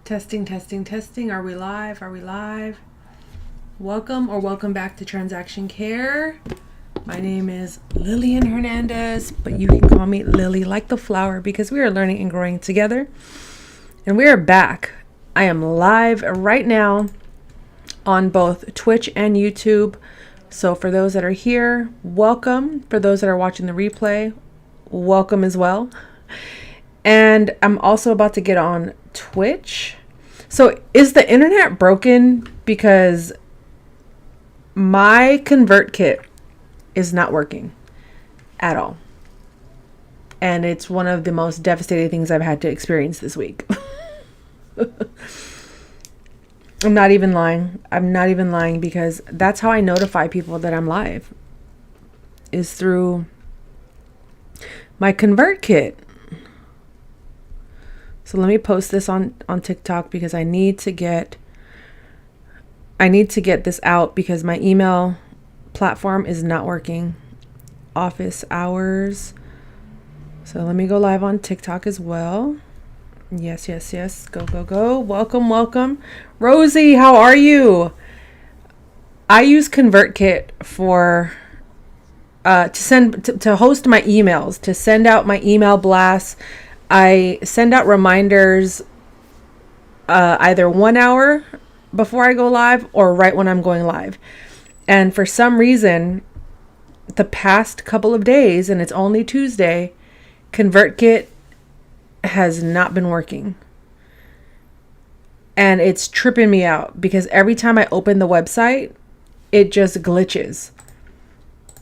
Testing, testing, testing. Are we live? Are we live? Welcome back to Transaction Care. My name is Lillian Hernandez, but you can call me Lily like the flower because we are learning and growing together. And we are back. I am live right now on both Twitch and YouTube. So for those that are here, welcome. For those that are watching the replay, welcome as well. And I'm also about to get on Twitch. So is the internet broken? Because my ConvertKit is not working at all. And it's one of the most devastating things I've had to experience this week. I'm not even lying because that's how I notify people that I'm live, is through my ConvertKit. So let me post this on TikTok because I need to get this out because my email platform is not working. Office hours. So let me go live on TikTok as well. Yes. Go. Welcome. Rosie, how are you? I use ConvertKit for to host my emails, to send out my email blasts. I send out reminders either 1 hour before I go live or right when I'm going live. And for some reason, the past couple of days, and it's only Tuesday, ConvertKit has not been working. And it's tripping me out because every time I open the website, it just glitches.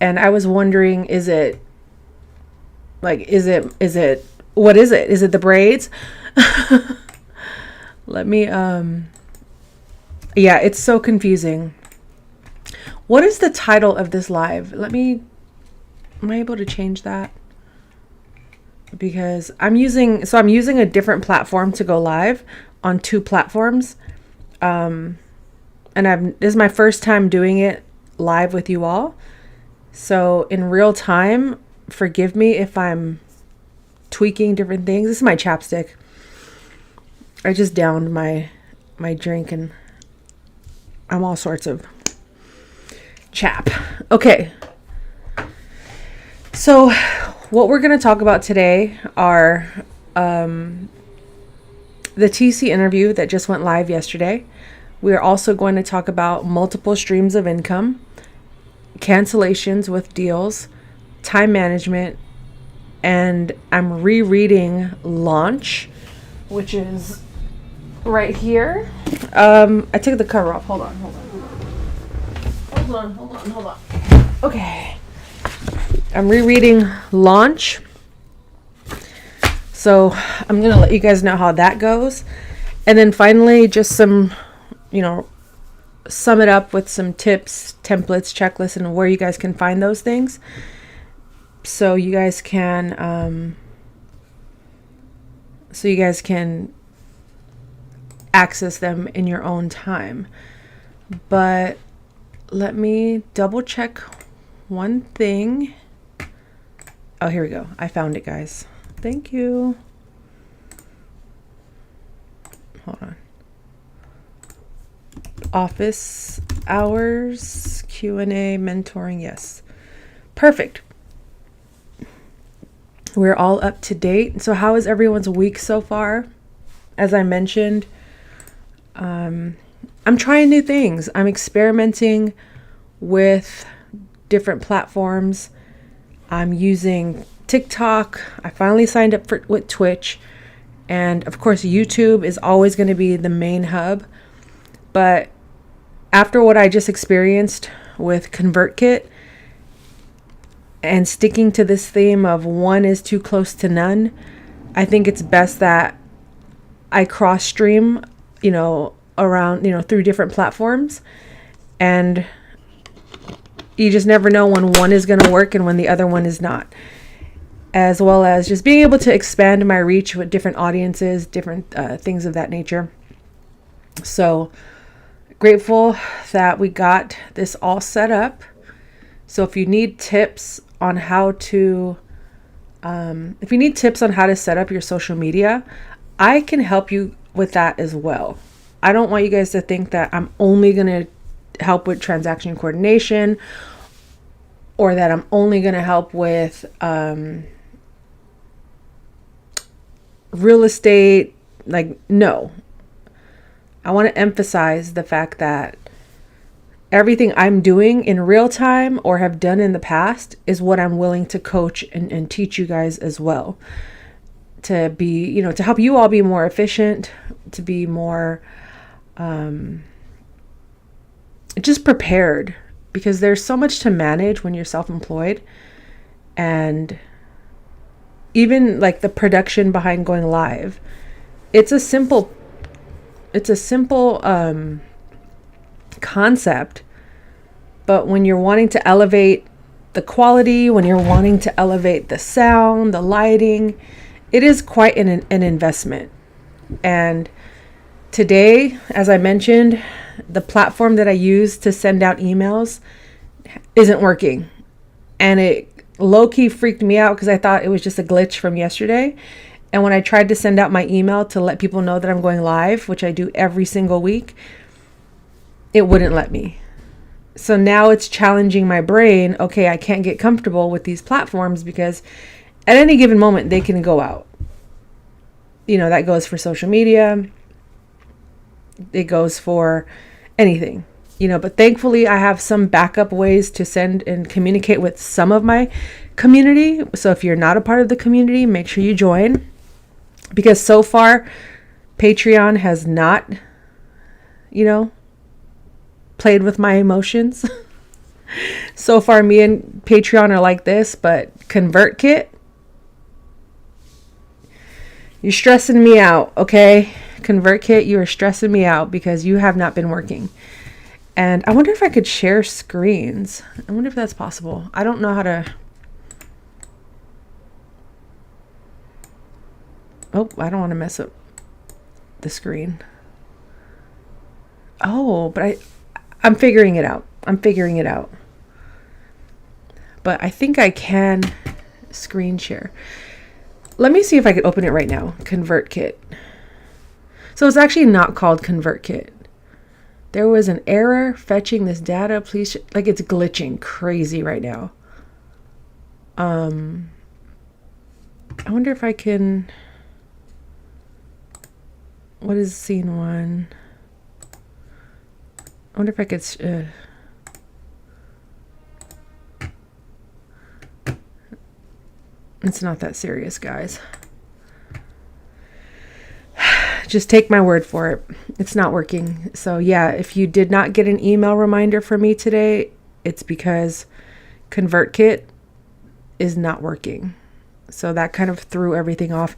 And I was wondering, what is it? Is it the braids? Let me, yeah, it's so confusing. What is the title of this live? Am I able to change that? Because I'm using a different platform to go live on 2 platforms. And this is my first time doing it live with you all. So in real time, forgive me if I'm tweaking different things. This is my chapstick. I just downed my drink and I'm all sorts of chap. Okay. So what we're going to talk about today are the TC interview that just went live yesterday. We are also going to talk about multiple streams of income, cancellations with deals, time management, and I'm rereading Launch, which is right here. I took the cover off. Hold on. Okay. I'm rereading Launch. So I'm going to let you guys know how that goes. And then finally, just some, sum it up with some tips, templates, checklists, and where you guys can find those things. So you guys can access them in your own time. But let me double check one thing. Oh, here we go. I found it, guys. Thank you. Hold on. Office hours, Q&A, mentoring. Yes. Perfect. We're all up to date. So how is everyone's week so far? As I mentioned, I'm trying new things. I'm experimenting with different platforms. I'm using TikTok. I finally signed up with Twitch. And of course, YouTube is always going to be the main hub. But after what I just experienced with ConvertKit, and sticking to this theme of one is too close to none, I think it's best that I cross stream, around, through different platforms. And you just never know when one is going to work and when the other one is not. As well as just being able to expand my reach with different audiences, different things of that nature. So grateful that we got this all set up. So if you need tips on how to set up your social media, I can help you with that as well. I don't want you guys to think that I'm only going to help with transaction coordination, or that I'm only going to help with real estate. Like, no. I want to emphasize the fact that everything I'm doing in real time or have done in the past is what I'm willing to coach and teach you guys as well. To be, to help you all be more efficient, to be more just prepared, because there's so much to manage when you're self-employed. And even like the production behind going live, it's a simple concept, but when you're wanting to elevate the quality, when you're wanting to elevate the sound, the lighting, it is quite an investment. And today, as I mentioned, the platform that I use to send out emails isn't working. And it low-key freaked me out because I thought it was just a glitch from yesterday. And when I tried to send out my email to let people know that I'm going live, which I do every single week, it wouldn't let me. So now it's challenging my brain. Okay, I can't get comfortable with these platforms because at any given moment they can go out. That goes for social media. It goes for anything, but thankfully I have some backup ways to send and communicate with some of my community. So if you're not a part of the community, make sure you join, because so far Patreon has not, played with my emotions. So far me and Patreon are like this, but ConvertKit, you're stressing me out, okay? ConvertKit, you are stressing me out because you have not been working. And I wonder if I could share screens. I wonder if that's possible. I don't know how to. Oh, I don't want to mess up the screen. Oh, but I'm figuring it out. But I think I can screen share. Let me see if I could open it right now. ConvertKit. So it's actually not called ConvertKit. There was an error fetching this data. Please, it's glitching crazy right now. I wonder if I can. What is scene one? I wonder if I could. It's not that serious, guys. Just take my word for it. It's not working. So yeah, if you did not get an email reminder from me today, it's because ConvertKit is not working. So that kind of threw everything off.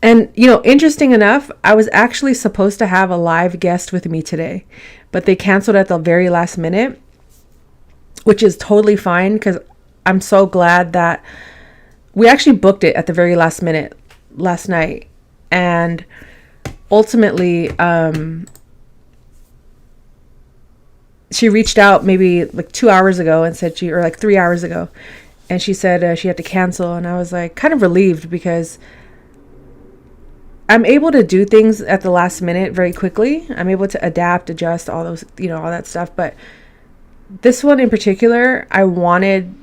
And, interesting enough, I was actually supposed to have a live guest with me today, but they canceled at the very last minute, which is totally fine because I'm so glad that we actually booked it at the very last minute last night. And ultimately, she reached out maybe 2 hours ago and said 3 hours ago. And she said she had to cancel. And I was kind of relieved because I'm able to do things at the last minute very quickly. I'm able to adapt, adjust, all those, all that stuff. But this one in particular, I wanted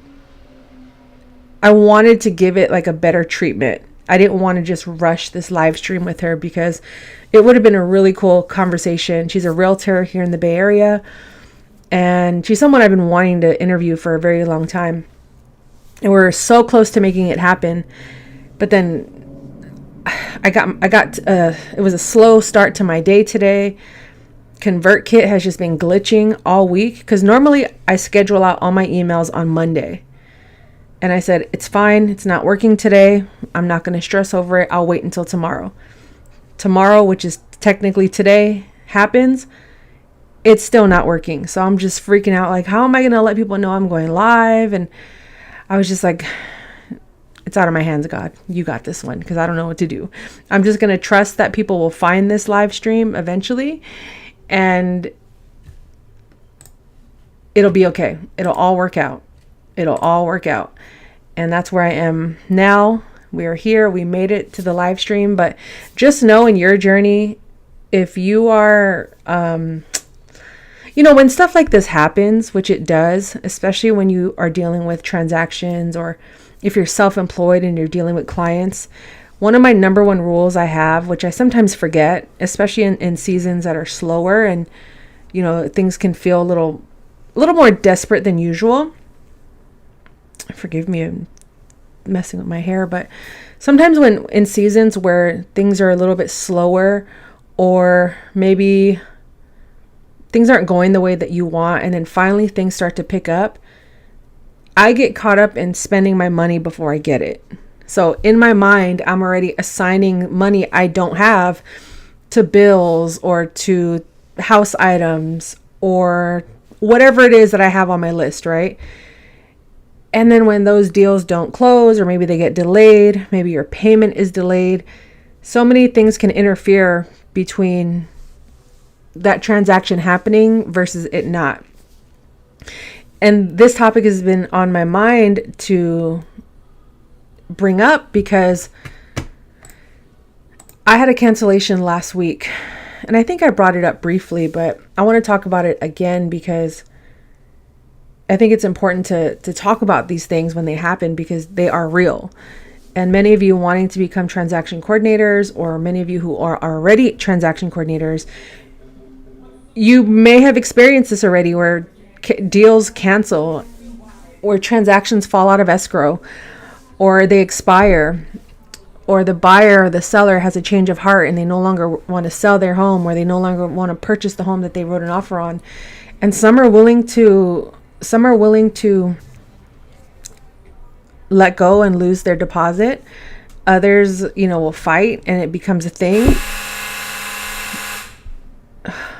to give it a better treatment. I didn't want to just rush this live stream with her because it would have been a really cool conversation. She's a realtor here in the Bay Area, and she's someone I've been wanting to interview for a very long time. And we're so close to making it happen. But then it was a slow start to my day today. ConvertKit has just been glitching all week because normally I schedule out all my emails on Monday. And I said, it's fine. It's not working today. I'm not going to stress over it. I'll wait until tomorrow. Tomorrow, which is technically today, happens. It's still not working. So I'm just freaking out. How am I going to let people know I'm going live? And I was just it's out of my hands, God. You got this one because I don't know what to do. I'm just going to trust that people will find this live stream eventually. And it'll be okay. It'll all work out. And that's where I am now. We are here. We made it to the live stream. But just know in your journey, if you are, when stuff like this happens, which it does, especially when you are dealing with transactions, or if you're self-employed and you're dealing with clients, one of my number one rules I have, which I sometimes forget, especially in seasons that are slower and, things can feel a little more desperate than usual. Forgive me, I'm messing with my hair, but sometimes when in seasons where things are a little bit slower, or maybe things aren't going the way that you want, and then finally things start to pick up, I get caught up in spending my money before I get it. So in my mind, I'm already assigning money I don't have to bills or to house items or whatever it is that I have on my list, right? And then when those deals don't close, or maybe they get delayed, maybe your payment is delayed, so many things can interfere between that transaction happening versus it not. And this topic has been on my mind to bring up because I had a cancellation last week, and I think I brought it up briefly, but I want to talk about it again because I think it's important to talk about these things when they happen, because they are real. And many of you wanting to become transaction coordinators, or many of you who are already transaction coordinators, you may have experienced this already, where deals cancel, or transactions fall out of escrow, or they expire, or the buyer or the seller has a change of heart and they no longer want to sell their home, or they no longer want to purchase the home that they wrote an offer on. And some are willing to let go and lose their deposit. Others, will fight and it becomes a thing.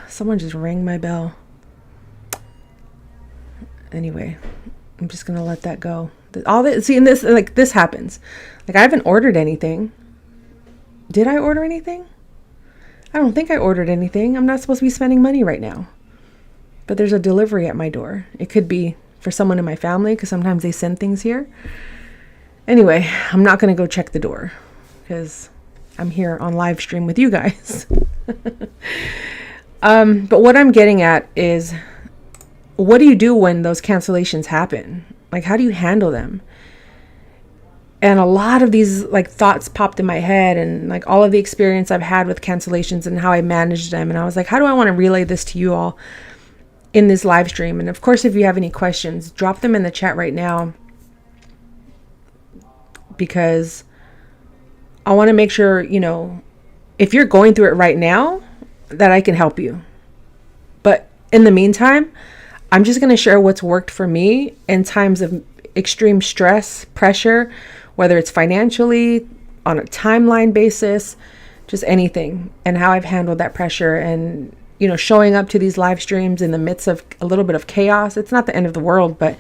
Someone just rang my bell. Anyway, I'm just going to let that go. All this, see, in this, like, this happens. Like, I haven't ordered anything. Did I order anything? I don't think I ordered anything. I'm not supposed to be spending money right now. But there's a delivery at my door. It could be for someone in my family, because sometimes they send things here. Anyway, I'm not going to go check the door because I'm here on live stream with you guys. But what I'm getting at is, what do you do when those cancellations happen? Like, how do you handle them? And a lot of these thoughts popped in my head, and all of the experience I've had with cancellations and how I managed them. And I was like, how do I want to relay this to you all in this live stream? And of course, if you have any questions, drop them in the chat right now, because I want to make sure, if you're going through it right now, that I can help you. But in the meantime, I'm just going to share what's worked for me in times of extreme stress, pressure, whether it's financially, on a timeline basis, just anything, and how I've handled that pressure. And, showing up to these live streams in the midst of a little bit of chaos. It's not the end of the world, but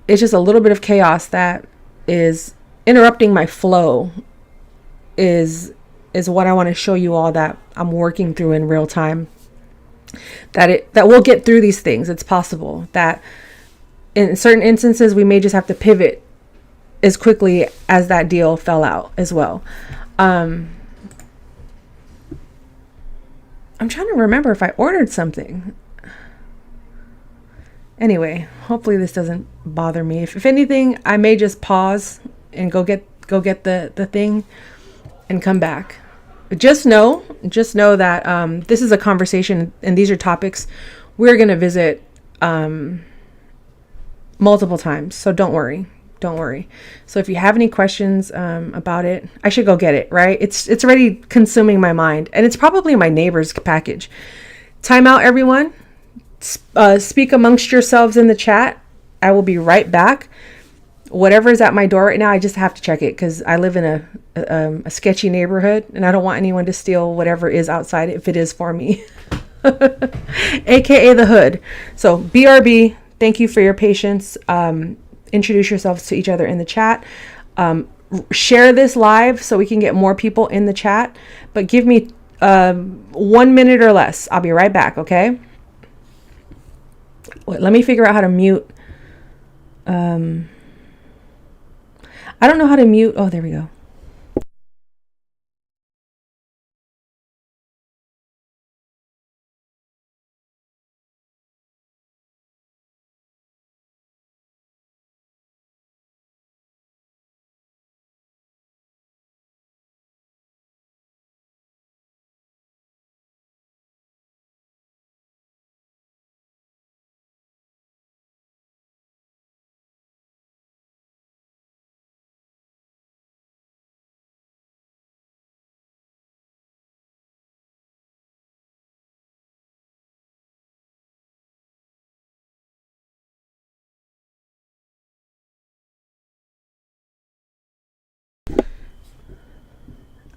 it's just a little bit of chaos that is interrupting my flow is what I want to show you all, that I'm working through in real time. That we'll get through these things. It's possible that in certain instances we may just have to pivot as quickly as that deal fell out as well. I'm trying to remember if I ordered something. Anyway, hopefully this doesn't bother me. If anything, I may just pause and go get the thing and come back. But just know that this is a conversation, and these are topics we're going to visit multiple times. So don't worry. So if you have any questions about it, I should go get it, right? It's already consuming my mind, and it's probably my neighbor's package. Time out, everyone. Speak amongst yourselves in the chat. I will be right back. Whatever is at my door right now, I just have to check it, because I live in a sketchy neighborhood, and I don't want anyone to steal whatever is outside if it is for me. AKA the hood. So BRB, thank you for your patience. Introduce yourselves to each other in the chat. Share this live so we can get more people in the chat, but give me 1 minute or less. I'll be right back, okay? Wait, let me figure out how to mute. I don't know how to mute. Oh, there we go.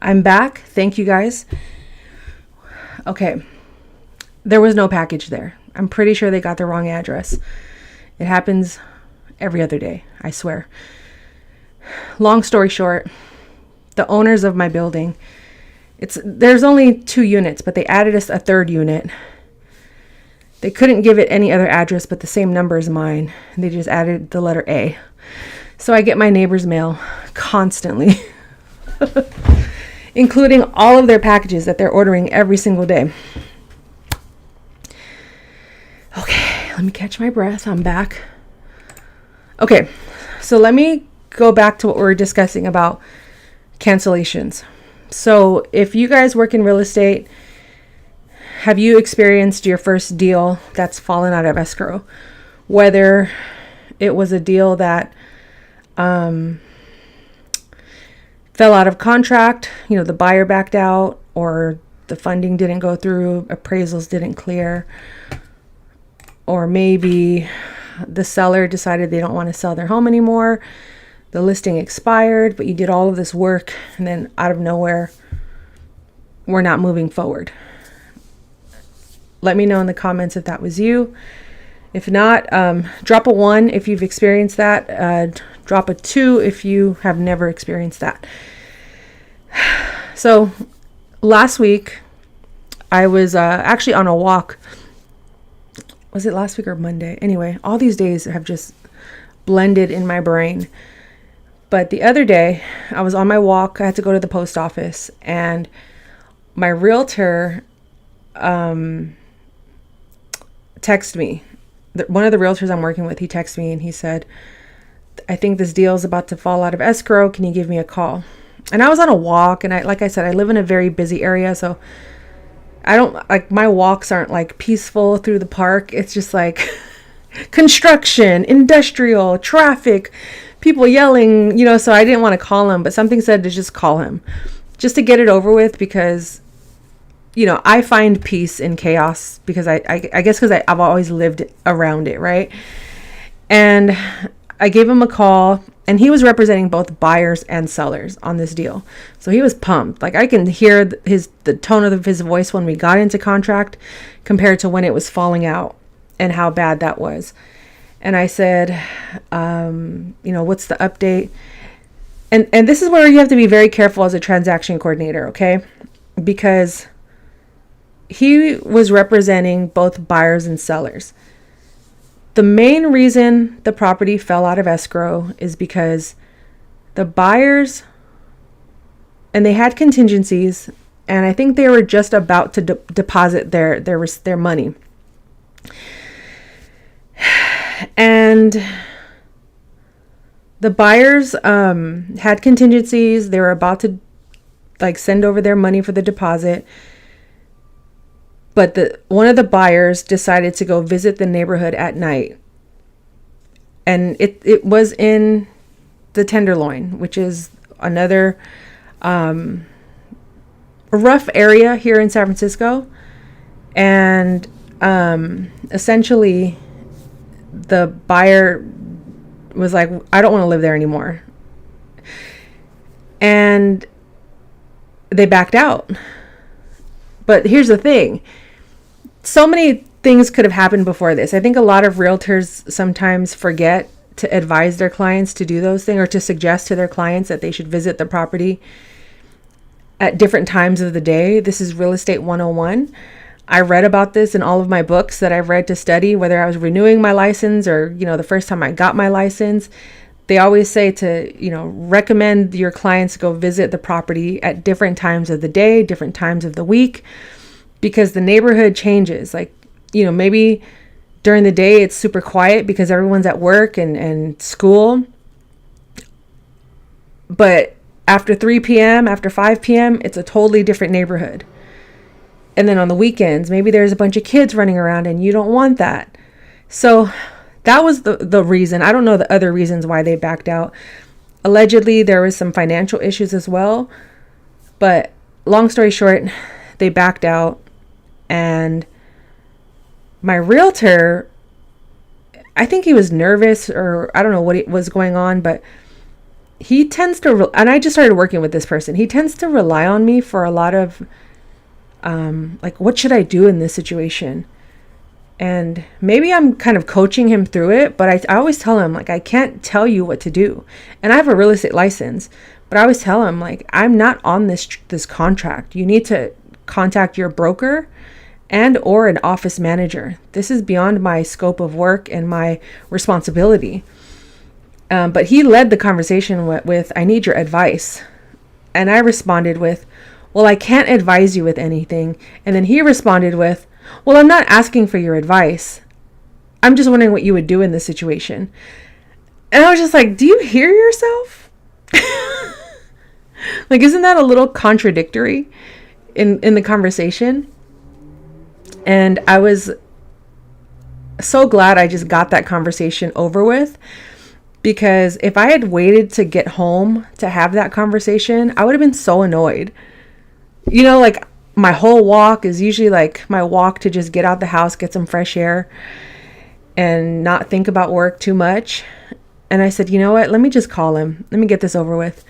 I'm back. Thank you guys. Okay. There was no package there. I'm pretty sure they got the wrong address. It happens every other day, I swear. Long story short, the owners of my building, there's only 2 units, but they added us a 3rd unit. They couldn't give it any other address but the same number as mine. They just added the letter A. So I get my neighbor's mail constantly, including all of their packages that they're ordering every single day. Okay, let me catch my breath. I'm back. Okay, so let me go back to what we were discussing about cancellations. So if you guys work in real estate, have you experienced your first deal that's fallen out of escrow? Whether it was a deal that fell out of contract, the buyer backed out, or the funding didn't go through, appraisals didn't clear, or maybe the seller decided they don't want to sell their home anymore. The listing expired, but you did all of this work, and then out of nowhere, we're not moving forward. Let me know in the comments if that was you. If not, drop a 1 if you've experienced that. Drop a 2 if you have never experienced that. So last week, I was actually on a walk. Was it last week or Monday? Anyway, all these days have just blended in my brain. But the other day, I was on my walk. I had to go to the post office, and my realtor texted me. One of the realtors I'm working with, he texted me and he said, I think this deal is about to fall out of escrow. Can you give me a call? And I was on a walk, and like I said, I live in a very busy area, so I don't my walks aren't like peaceful through the park. It's just like construction, industrial, traffic, people yelling, so I didn't want to call him, but something said to just call him just to get it over with, because I find peace in chaos, because I guess because I've always lived around it, right? And I gave him a call, and he was representing both buyers and sellers on this deal. So he was pumped. Like, I can hear the tone of his voice when we got into contract compared to when it was falling out and how bad that was. And I said, what's the update? And this is where you have to be very careful as a transaction coordinator, okay? Because he was representing both buyers and sellers. The main reason the property fell out of escrow is because the buyers, and they had contingencies, and I think they were just about to deposit their money. And the buyers had contingencies. They were about to send over their money for the deposit. But one of the buyers decided to go visit the neighborhood at night. And it was in the Tenderloin, which is another rough area here in San Francisco. And essentially, the buyer was like, I don't want to live there anymore. And they backed out. But here's the thing. So many things could have happened before this. I think a lot of realtors sometimes forget to advise their clients to do those things, or to suggest to their clients that they should visit the property at different times of the day. This is Real Estate 101. I read about this in all of my books that I've read to study, whether I was renewing my license or, the first time I got my license. They always say to, recommend your clients go visit the property at different times of the day, different times of the week, because the neighborhood changes. Maybe during the day it's super quiet because everyone's at work and school. But after 3 p.m., after 5 p.m., it's a totally different neighborhood. And then on the weekends, maybe there's a bunch of kids running around and you don't want that. So that was the reason. I don't know the other reasons why they backed out. Allegedly, there was some financial issues as well. But long story short, they backed out. And my realtor, I think he was nervous, or I don't know what was going on, but he tends to, and I just started working with this person. He tends to rely on me for a lot of, like, what should I do in this situation? And maybe I'm kind of coaching him through it, but I always tell him, like, I can't tell you what to do. And I have a real estate license, but I always tell him, like, I'm not on this contract. You need to contact your broker and or an office manager. This is beyond my scope of work and my responsibility. But he led the conversation with, I need your advice. And I responded with, well, I can't advise you with anything. And then he responded with, well, I'm not asking for your advice. I'm just wondering what you would do in this situation. And I was just like, do you hear yourself? Like, isn't that a little contradictory in the conversation? And I was so glad I just got that conversation over with, because if I had waited to get home to have that conversation, I would have been so annoyed. You know, like, my whole walk is usually like my walk to just get out the house, get some fresh air, and not think about work too much. And I said, you know what? Let me just call him. Let me get this over with.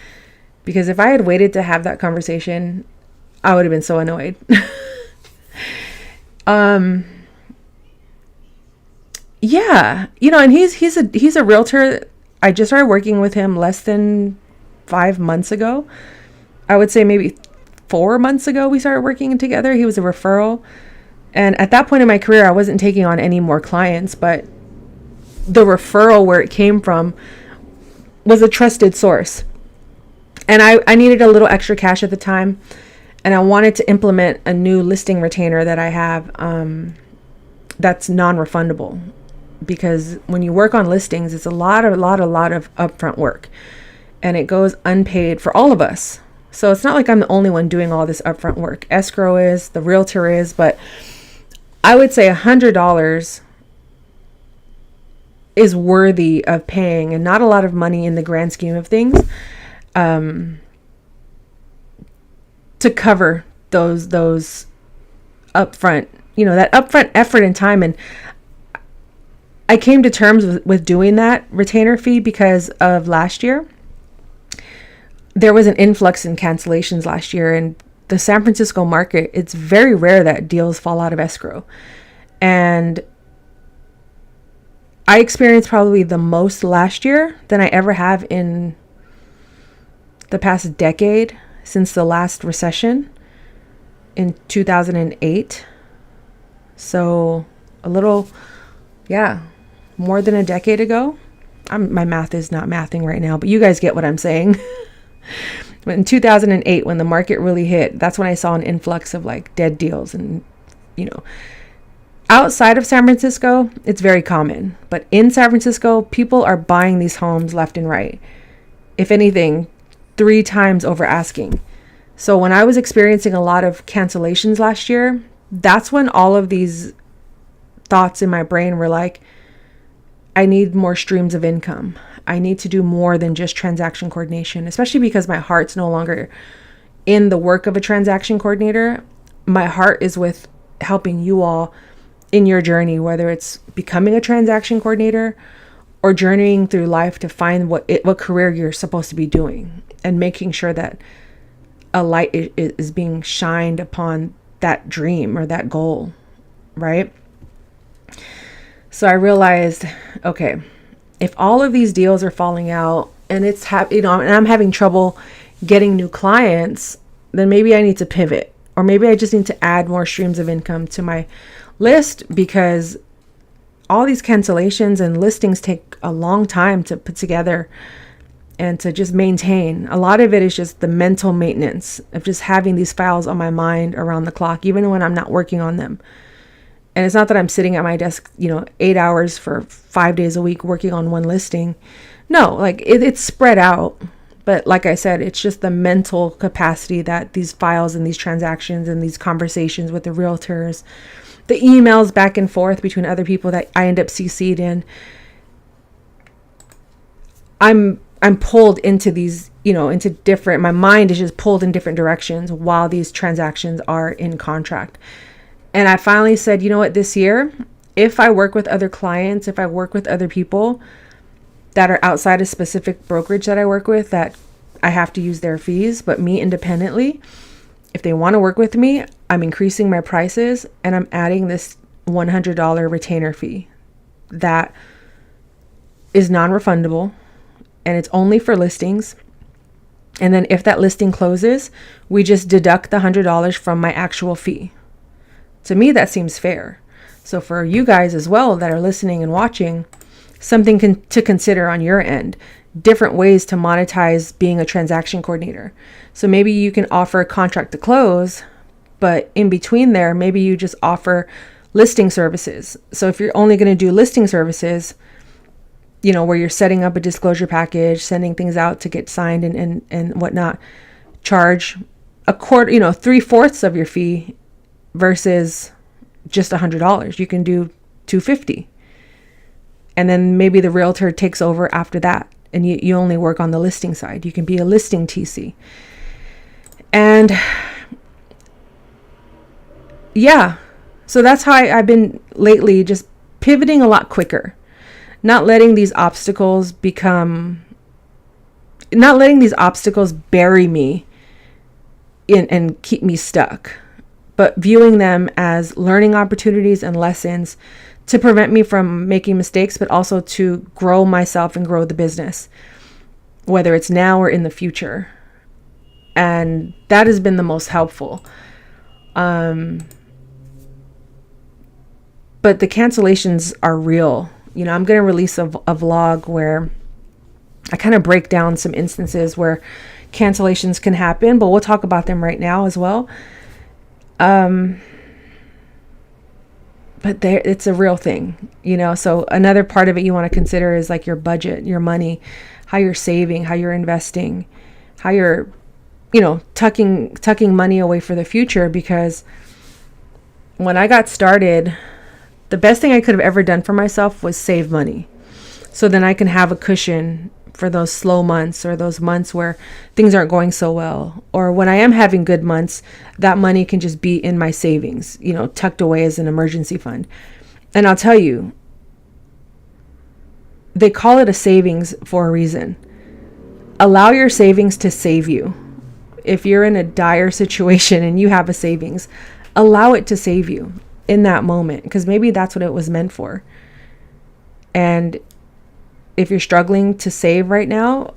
Because if I had waited to have that conversation, I would have been so annoyed. Yeah, you know, and he's a realtor. I just started working with him less than 5 months ago. I would say maybe 4 months ago we started working together. He was a referral. And at that point in my career, I wasn't taking on any more clients, but the referral, where it came from, was a trusted source. And I needed a little extra cash at the time, and I wanted to implement a new listing retainer that I have that's non-refundable. Because when you work on listings, it's a lot of upfront work, and it goes unpaid for all of us. So it's not like I'm the only one doing all this upfront work. Escrow is, the realtor is, but I would say $100 is worthy of paying, and not a lot of money in the grand scheme of things, to cover those upfront, you know, that upfront effort and time. And I came to terms with doing that retainer fee because of last year. There was an influx in cancellations last year, and the San Francisco market, it's very rare that deals fall out of escrow. And I experienced probably the most last year than I ever have in the past decade, since the last recession in 2008. So a little, more than a decade ago. My math is not mathing right now, but you guys get what I'm saying. But in 2008, when the market really hit, that's when I saw an influx of like dead deals. And, you know, outside of San Francisco, it's very common. But in San Francisco, people are buying these homes left and right. If anything, 3 times over asking. So when I was experiencing a lot of cancellations last year, that's when all of these thoughts in my brain were like, I need more streams of income. I need to do more than just transaction coordination, especially because my heart's no longer in the work of a transaction coordinator. My heart is with helping you all in your journey, whether it's becoming a transaction coordinator or journeying through life to find what career you're supposed to be doing, and making sure that a light is being shined upon that dream or that goal, right? So I realized, okay, if all of these deals are falling out and and I'm having trouble getting new clients, then maybe I need to pivot, or maybe I just need to add more streams of income to my list, because all these cancellations and listings take a long time to put together and to just maintain. A lot of it is just the mental maintenance of just having these files on my mind around the clock, even when I'm not working on them. And it's not that I'm sitting at my desk, 8 hours for 5 days a week working on one listing. No, like it's spread out. But like I said, it's just the mental capacity that these files and these transactions and these conversations with the realtors, the emails back and forth between other people that I end up CC'd in. I'm pulled into these, into different, my mind is just pulled in different directions while these transactions are in contract. And I finally said, you know what, this year, if I work with other clients, if I work with other people, that are outside a specific brokerage that I work with that I have to use their fees, but me independently, if they want to work with me, I'm increasing my prices and I'm adding this $100 retainer fee that is non-refundable, and it's only for listings. And then if that listing closes, we just deduct the $100 from my actual fee. To me, that seems fair. So for you guys as well that are listening and watching, something to consider on your end, different ways to monetize being a transaction coordinator. So maybe you can offer a contract to close, but in between there, maybe you just offer listing services. So if you're only going to do listing services, where you're setting up a disclosure package, sending things out to get signed and whatnot, charge a quarter, 3/4 of your fee versus just $100. You can do $250. And then maybe the realtor takes over after that. And you only work on the listing side. You can be a listing TC. And yeah, so that's how I've been lately, just pivoting a lot quicker. Not letting these obstacles bury me and keep me stuck, but viewing them as learning opportunities and lessons to prevent me from making mistakes, but also to grow myself and grow the business, whether it's now or in the future. And that has been the most helpful. But the cancellations are real. I'm going to release a vlog where I kind of break down some instances where cancellations can happen, but we'll talk about them right now as well. But it's a real thing, so another part of it you want to consider is like your budget, your money, how you're saving, how you're investing, how you're, tucking money away for the future. Because when I got started, the best thing I could have ever done for myself was save money. So then I can have a cushion for those slow months or those months where things aren't going so well. Or when I am having good months, that money can just be in my savings, tucked away as an emergency fund. And I'll tell you, they call it a savings for a reason. Allow your savings to save you. If you're in a dire situation and you have a savings, allow it to save you in that moment, because maybe that's what it was meant for. And if you're struggling to save right now,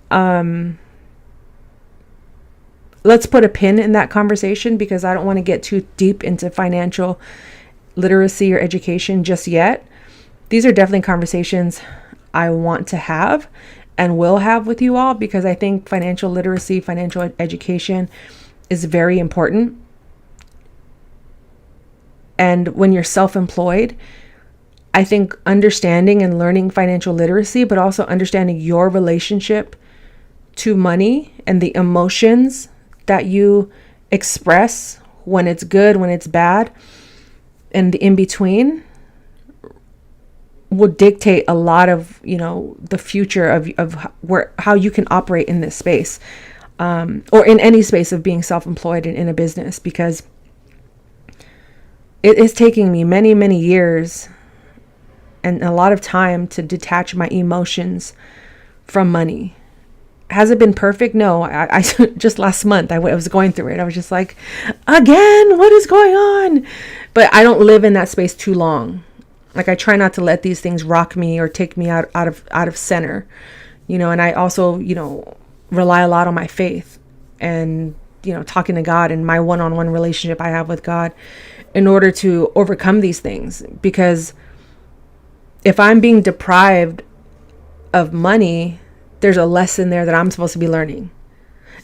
let's put a pin in that conversation, because I don't want to get too deep into financial literacy or education just yet. These are definitely conversations I want to have and will have with you all, because I think financial literacy, financial education is very important. And when you're self-employed, I think understanding and learning financial literacy, but also understanding your relationship to money and the emotions that you express when it's good, when it's bad, and the in-between will dictate a lot of, the future of how you can operate in this space, or in any space of being self-employed and in a business, because it is taking me many, many years and a lot of time to detach my emotions from money. Has it been perfect? No. I just last month, I was going through it. I was just like, again, what is going on? But I don't live in that space too long. Like, I try not to let these things rock me or take me out of center, and I also, rely a lot on my faith and, talking to God and my one-on-one relationship I have with God in order to overcome these things. Because if I'm being deprived of money, there's a lesson there that I'm supposed to be learning.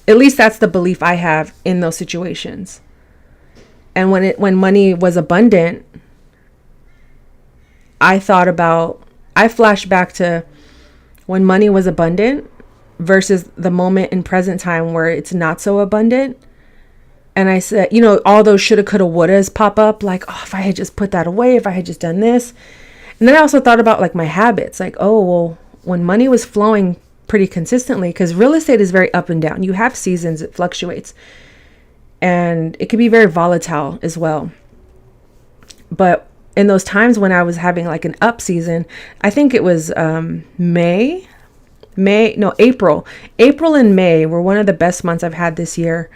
At least that's the belief I have in those situations. And when money was abundant, I flashed back to when money was abundant versus the moment in present time where it's not so abundant. And I said, all those shoulda, coulda, wouldas pop up, like, oh, if I had just put that away, if I had just done this. And then I also thought about like my habits, like, oh, well, when money was flowing pretty consistently, because real estate is very up and down. You have seasons, it fluctuates, and it can be very volatile as well. But in those times when I was having like an up season, I think it was May April and May were one of the best months I've had this year,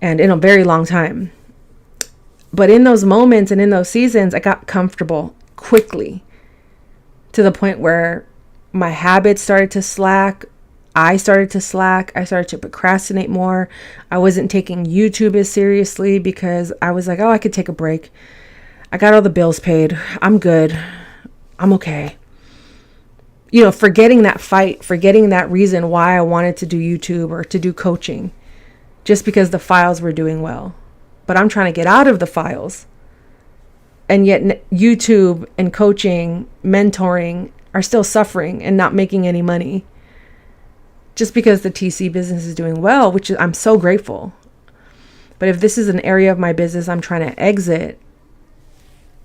and in a very long time. But in those moments and in those seasons, I got comfortable quickly, to the point where my habits started to slack. I started to procrastinate more. I wasn't taking YouTube as seriously because I was like, oh, I could take a break. I got all the bills paid. I'm good. I'm okay. Forgetting that fight, forgetting that reason why I wanted to do YouTube or to do coaching, just because the files were doing well. But I'm trying to get out of the files. And yet YouTube and coaching, mentoring are still suffering and not making any money. Just because the TC business is doing well, which I'm so grateful. But if this is an area of my business I'm trying to exit,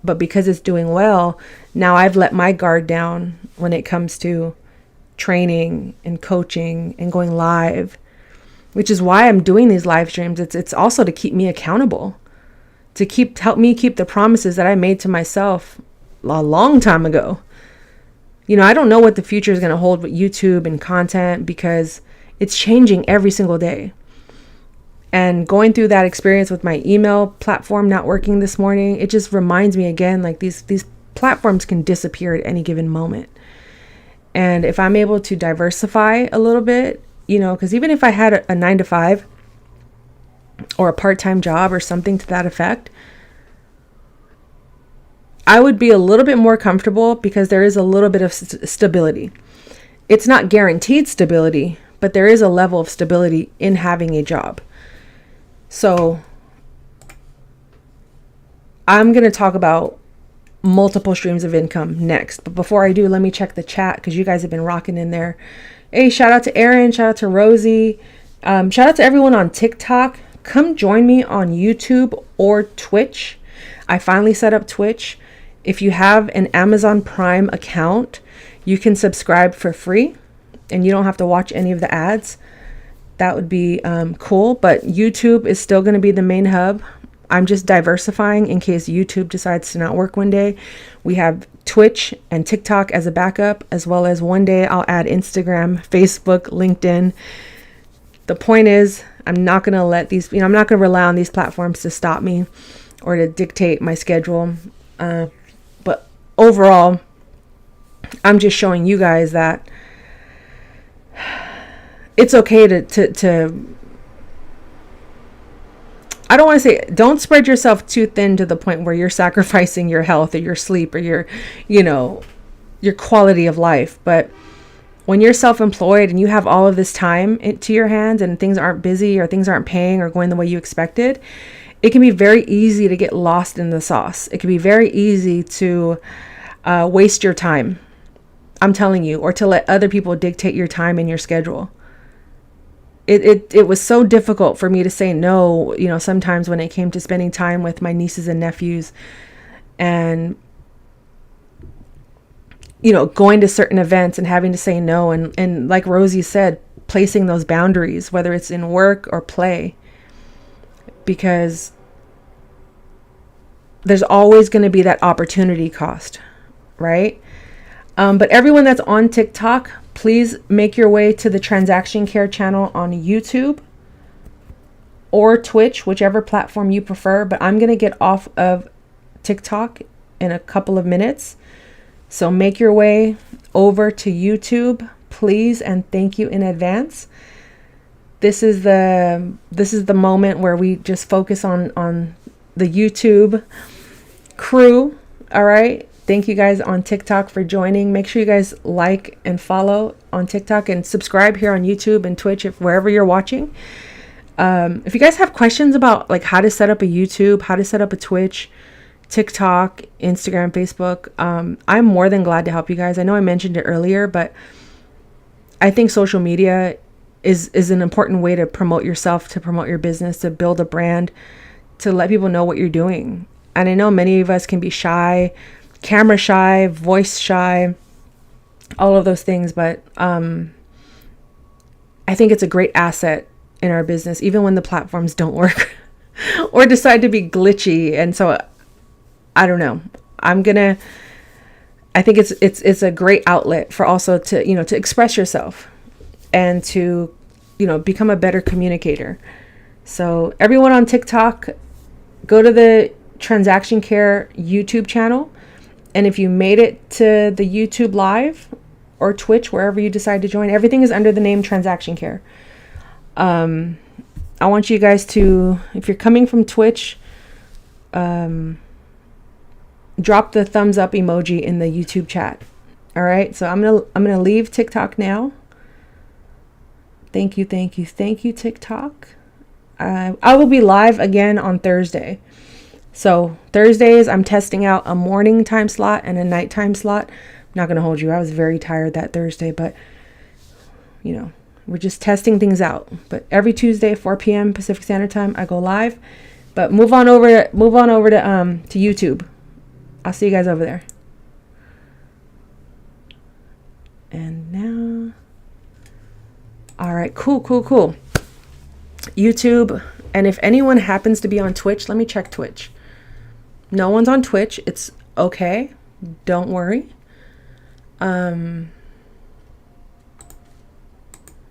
but because it's doing well, now I've let my guard down when it comes to training and coaching and going live, which is why I'm doing these live streams. It's also to keep me accountable, to help me keep the promises that I made to myself a long time ago. I don't know what the future is going to hold with YouTube and content, because it's changing every single day. And going through that experience with my email platform not working this morning, it just reminds me again, like these platforms can disappear at any given moment. And if I'm able to diversify a little bit, because even if I had a 9-to-5 or a part-time job or something to that effect, I would be a little bit more comfortable, because there is a little bit of stability. It's not guaranteed stability, but there is a level of stability in having a job. So I'm going to talk about multiple streams of income next. But before I do, let me check the chat, because you guys have been rocking in there. Hey, shout out to Aaron. Shout out to Rosie. Shout out to everyone on TikTok. Come join me on YouTube or Twitch. I finally set up Twitch. If you have an Amazon Prime account, you can subscribe for free and you don't have to watch any of the ads. That would be cool. But YouTube is still going to be the main hub. I'm just diversifying in case YouTube decides to not work one day. We have Twitch and TikTok as a backup, as well as one day I'll add Instagram, Facebook, LinkedIn. The point is, I'm not going to let these, I'm not going to rely on these platforms to stop me or to dictate my schedule. But overall, I'm just showing you guys that it's okay to I don't want to say, don't spread yourself too thin to the point where you're sacrificing your health or your sleep or your quality of life. But when you're self-employed and you have all of this time to your hands and things aren't busy or things aren't paying or going the way you expected, it can be very easy to get lost in the sauce. It can be very easy to waste your time, I'm telling you, or to let other people dictate your time and your schedule. It was so difficult for me to say no, sometimes when it came to spending time with my nieces and nephews and, going to certain events and having to say no. And like Rosie said, placing those boundaries, whether it's in work or play, because there's always going to be that opportunity cost, right? But everyone that's on TikTok, please make your way to the Transaction Care channel on YouTube or Twitch, whichever platform you prefer. But I'm going to get off of TikTok in a couple of minutes. So make your way over to YouTube, please, and thank you in advance. This is the moment where we just focus on the YouTube crew. All right. Thank you guys on TikTok for joining. Make sure you guys like and follow on TikTok and subscribe here on YouTube and Twitch, wherever you're watching. If you guys have questions about like how to set up a YouTube, how to set up a Twitch, TikTok, Instagram, Facebook, I'm more than glad to help you guys. I know I mentioned it earlier, but I think social media is an important way to promote yourself, to promote your business, to build a brand, to let people know what you're doing. And I know many of us can be shy, camera shy, voice shy, all of those things. But I think it's a great asset in our business, even when the platforms don't work or decide to be glitchy. And so I don't know. I think it's a great outlet for also to, to express yourself. and to, become a better communicator. So everyone on TikTok, go to the Transaction Care YouTube channel. And if you made it to the YouTube live or Twitch, wherever you decide to join, everything is under the name Transaction Care. I want you guys to, if you're coming from Twitch, drop the thumbs up emoji in the YouTube chat. All right. So I'm gonna leave TikTok now. Thank you, TikTok. I will be live again on Thursday. So Thursdays, I'm testing out a morning time slot and a nighttime slot. I'm not gonna hold you. I was very tired that Thursday, but we're just testing things out. But every Tuesday, 4 p.m. Pacific Standard Time, I go live. But move on over to YouTube. I'll see you guys over there. And now, all right, cool. YouTube, and if anyone happens to be on Twitch, let me check Twitch. No one's on Twitch. It's okay. Don't worry.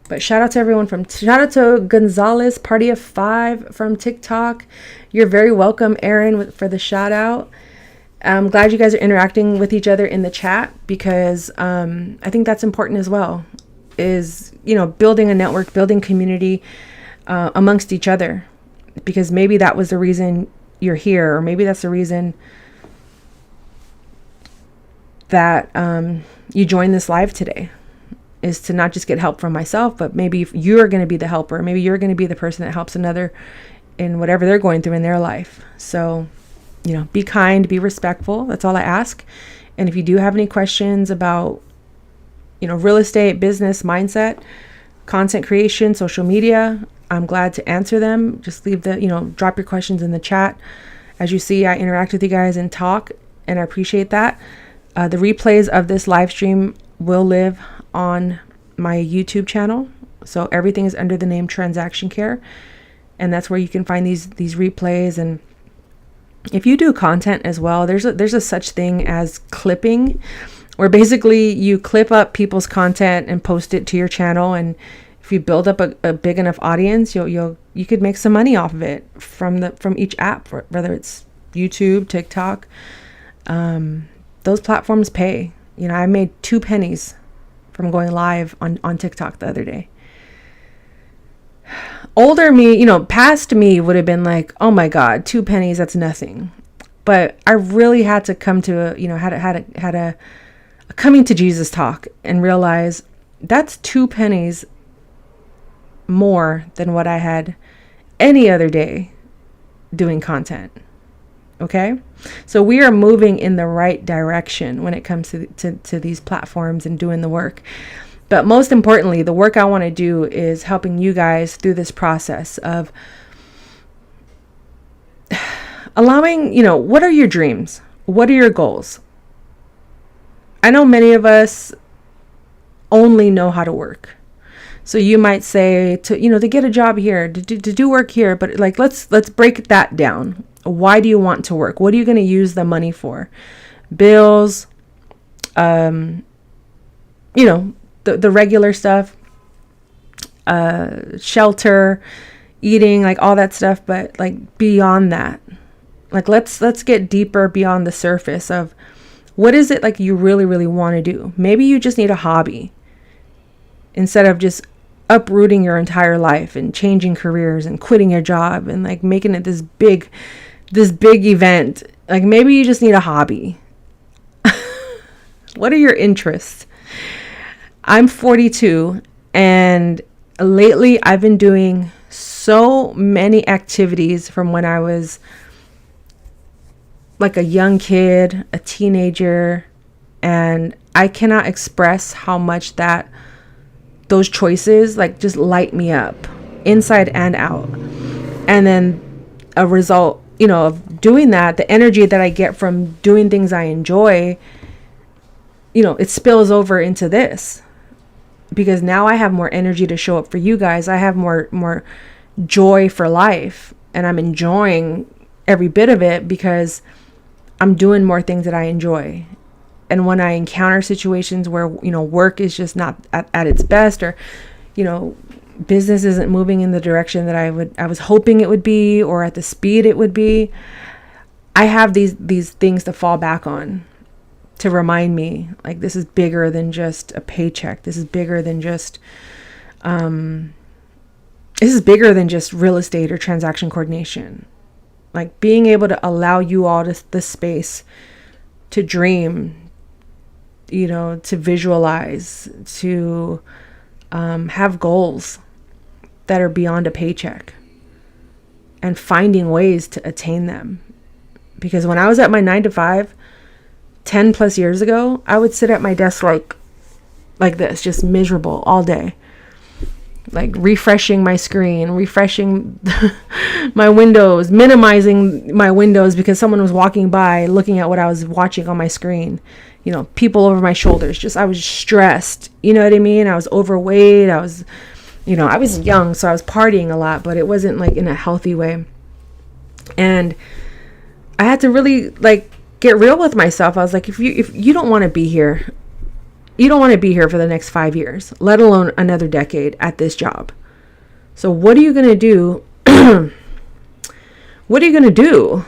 But shout out to Gonzalez, Party of 5 from TikTok. You're very welcome, Aaron, for the shout out. I'm glad you guys are interacting with each other in the chat, because I think that's important as well, is, building a network, building community amongst each other, because maybe that was the reason you're here, or maybe that's the reason that you joined this live today, is to not just get help from myself, but maybe if you're going to be the helper, maybe you're going to be the person that helps another in whatever they're going through in their life. So, be kind, be respectful. That's all I ask. And if you do have any questions about, real estate, business, mindset, content creation, social media, I'm glad to answer them. Just leave drop your questions in the chat. As you see, I interact with you guys and talk, and I appreciate that. The replays of this live stream will live on my YouTube channel. So everything is under the name Transaction Care. And that's where you can find these replays. And if you do content as well, there's a such thing as clipping, where basically you clip up people's content and post it to your channel. And if you build up a big enough audience, you could make some money off of it from each app, whether it's YouTube, TikTok. Those platforms pay. I made 2 pennies from going live on TikTok the other day. Older me, past me would have been like, oh my God, 2 pennies, that's nothing. But I really had to come to had a coming to Jesus talk and realize that's 2 pennies more than what I had any other day doing content. Okay. So we are moving in the right direction when it comes to these platforms and doing the work. But most importantly, the work I want to do is helping you guys through this process of allowing, what are your dreams? What are your goals? I know many of us only know how to work. So you might say to get a job here, to do work here, but let's break that down. Why do you want to work? What are you going to use the money for? Bills, the regular stuff, shelter, eating, all that stuff. But beyond that, let's get deeper beyond the surface of what is it you really, really want to do. Maybe you just need a hobby instead of just uprooting your entire life and changing careers and quitting your job and making it this big event. Maybe you just need a hobby. What are your interests? I'm 42, and lately I've been doing so many activities from when I was a young kid, a teenager, and I cannot express how much those choices just light me up inside and out. And then a result, of doing that, the energy that I get from doing things I enjoy, it spills over into this, because now I have more energy to show up for you guys. I have more joy for life, and I'm enjoying every bit of it because I'm doing more things that I enjoy. And when I encounter situations where, work is just not at its best, or, business isn't moving in the direction that I was hoping it would be, or at the speed it would be, I have these things to fall back on to remind me, like, this is bigger than just a paycheck. This is bigger than just real estate or transaction coordination. Like, being able to allow you all the space to dream, to visualize, to have goals that are beyond a paycheck, and finding ways to attain them. Because when I was at my 9 to 5, 10 plus years ago, I would sit at my desk like this, just miserable all day, like refreshing my screen, refreshing my windows, minimizing my windows because someone was walking by looking at what I was watching on my screen. People over my shoulders. I was stressed. You know what I mean? I was overweight. I was young, so I was partying a lot, but it wasn't like in a healthy way. And I had to really like get real with myself. I was like, if you don't want to be here, you don't want to be here for the next 5 years, let alone another decade at this job. So what are you going to do? What are you going to do?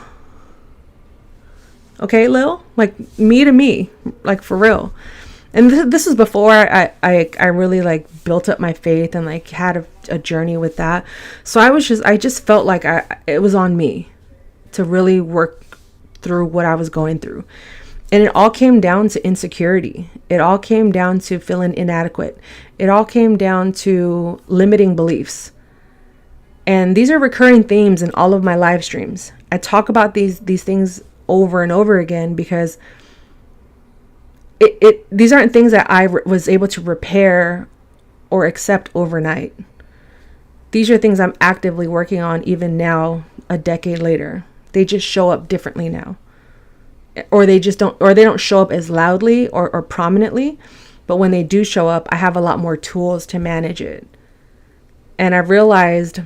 Okay, Lil, like me to me, like for real. And this is before I really like built up my faith and like had a journey with that. So I just felt like it was on me to really work through what I was going through. And it all came down to insecurity. It all came down to feeling inadequate. It all came down to limiting beliefs. And these are recurring themes in all of my live streams. I talk about these things over and over again because these aren't things that I was able to repair or accept overnight. These are things I'm actively working on even now, a decade later. They just show up differently now. Or they don't show up as loudly or prominently, but when they do show up, I have a lot more tools to manage it. And I realized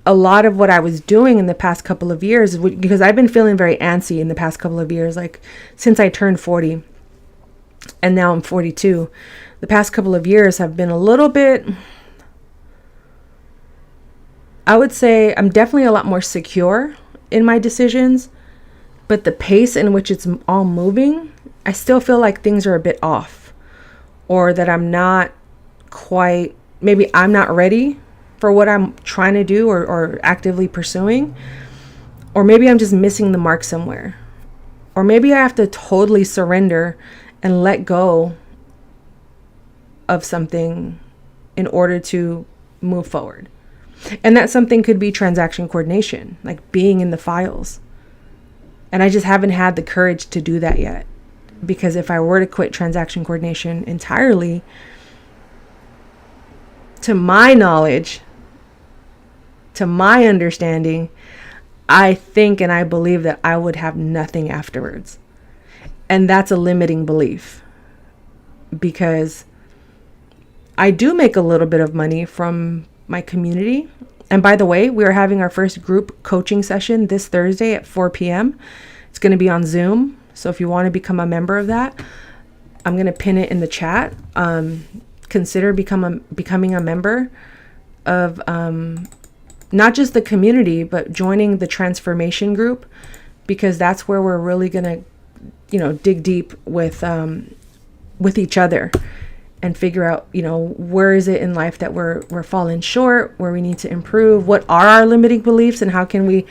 a lot of what I was doing in the past couple of years, because I've been feeling very antsy in the past couple of years, like since I turned 40 and now I'm 42, the past couple of years have been a little bit, I would say I'm definitely a lot more secure in my decisions, but the pace in which it's all moving, I still feel like things are a bit off, or that I'm not quite, maybe I'm not ready for what I'm trying to do or actively pursuing, or maybe I'm just missing the mark somewhere, or maybe I have to totally surrender and let go of something in order to move forward. And that something could be transaction coordination, like being in the files. And I just haven't had the courage to do that yet. Because if I were to quit transaction coordination entirely, to my knowledge, to my understanding, I think and I believe that I would have nothing afterwards. And that's a limiting belief. Because I do make a little bit of money from my community. And by the way, we are having our first group coaching session this Thursday at 4 p.m. It's going to be on Zoom. So if you want to become a member of that, I'm going to pin it in the chat. Consider becoming a member of not just the community, but joining the transformation group, because that's where we're really going to, dig deep with each other and figure out, where is it in life that we're falling short, where we need to improve, what are our limiting beliefs, and how can we,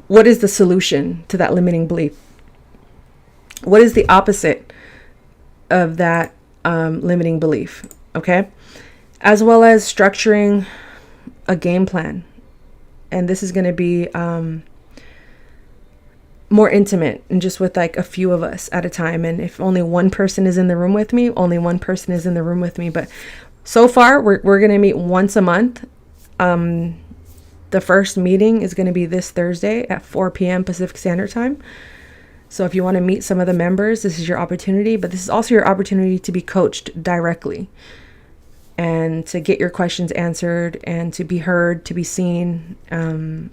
what is the solution to that limiting belief? What is the opposite of that limiting belief? Okay. As well as structuring a game plan. And this is going to be more intimate and just with like a few of us at a time. And if only one person is in the room with me, only one person is in the room with me. But so far, we're going to meet once a month. The first meeting is going to be this Thursday at 4 p.m. Pacific Standard Time. So if you want to meet some of the members, this is your opportunity. But this is also your opportunity to be coached directly and to get your questions answered and to be heard, to be seen, and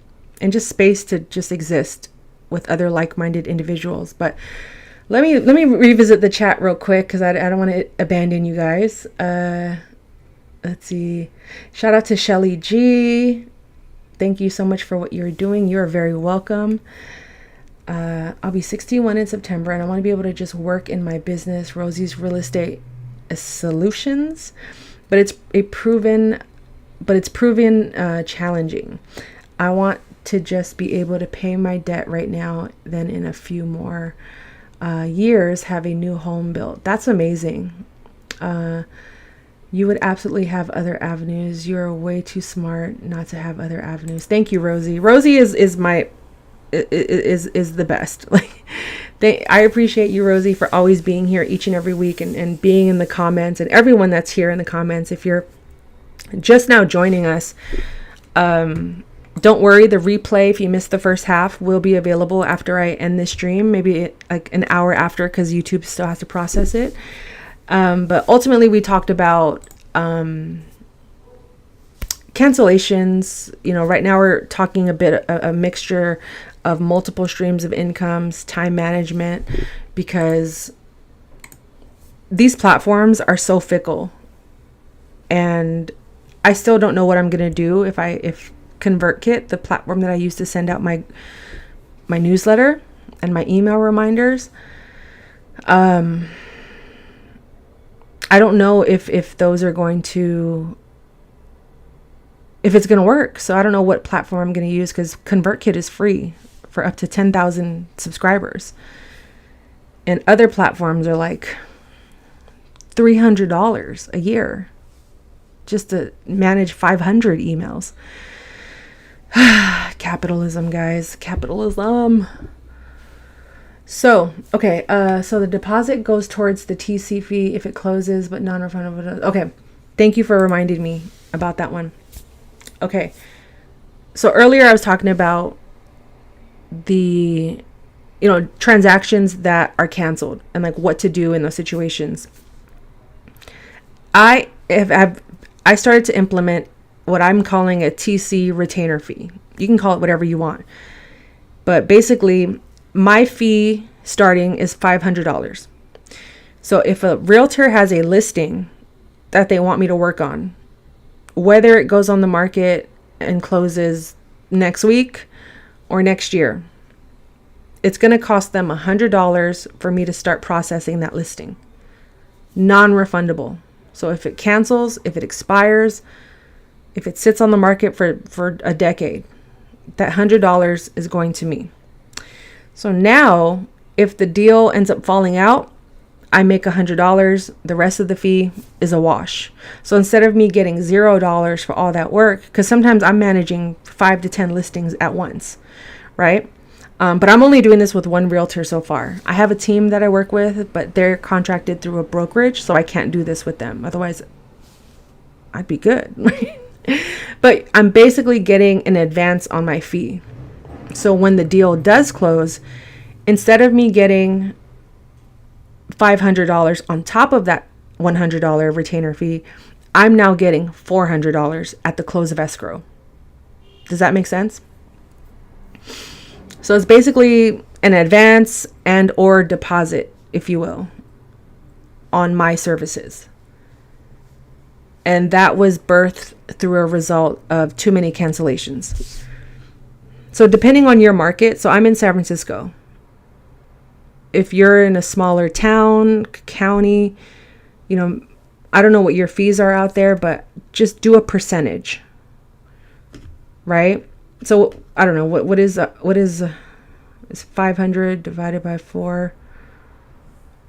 just space to just exist with other like-minded individuals. But let me revisit the chat real quick because I don't want to abandon you guys. Let's see. Shout out to Shelly G. Thank you so much for what you're doing. You're very welcome. I'll be 61 in September, and I want to be able to just work in my business, Rosie's Real Estate Solutions. But it's proven challenging. I want to just be able to pay my debt right now, then in a few more years have a new home built. That's amazing. You would absolutely have other avenues. You're way too smart not to have other avenues. Thank you, Rosie. Rosie is the best. Like, I appreciate you, Rosie, for always being here each and every week and being in the comments, and everyone that's here in the comments. If you're just now joining us, don't worry, the replay, if you missed the first half, will be available after I end this stream, maybe like an hour after, because YouTube still has to process it. But ultimately, we talked about cancellations. Right now we're talking a mixture of multiple streams of incomes, time management, because these platforms are so fickle, and I still don't know what I'm going to do if ConvertKit, the platform that I use to send out my newsletter and my email reminders, I don't know if those are going to, if it's going to work. So I don't know what platform I'm going to use, because ConvertKit is free for up to 10,000 subscribers. And other platforms are like $300 a year just to manage 500 emails. Capitalism, guys. Capitalism. So, okay. So the deposit goes towards the TC fee if it closes, but non-refundable. Okay. Thank you for reminding me about that one. Okay. So earlier I was talking about the, transactions that are canceled and like what to do in those situations. I started to implement what I'm calling a TC retainer fee. You can call it whatever you want. But basically, my fee starting is $500. So if a realtor has a listing that they want me to work on, whether it goes on the market and closes next week or next year, it's going to cost them $100 for me to start processing that listing. Non-refundable. So if it cancels, if it expires, if it sits on the market for a decade, that $100 is going to me. So now, if the deal ends up falling out, I make $100. The rest of the fee is a wash. So instead of me getting $0 for all that work, because sometimes I'm managing 5 to 10 listings at once, right? But I'm only doing this with one realtor so far. I have a team that I work with, but they're contracted through a brokerage, so I can't do this with them. Otherwise, I'd be good. But I'm basically getting an advance on my fee. So when the deal does close, instead of me getting $500 on top of that $100 retainer fee, I'm now getting $400 at the close of escrow. Does that make sense? So it's basically an advance and or deposit, if you will, on my services. And that was birthed through a result of too many cancellations. So depending on your market, so I'm in San Francisco. If you're in a smaller town, county, I don't know what your fees are out there, but just do a percentage, right? So I don't know what is 500 divided by 4.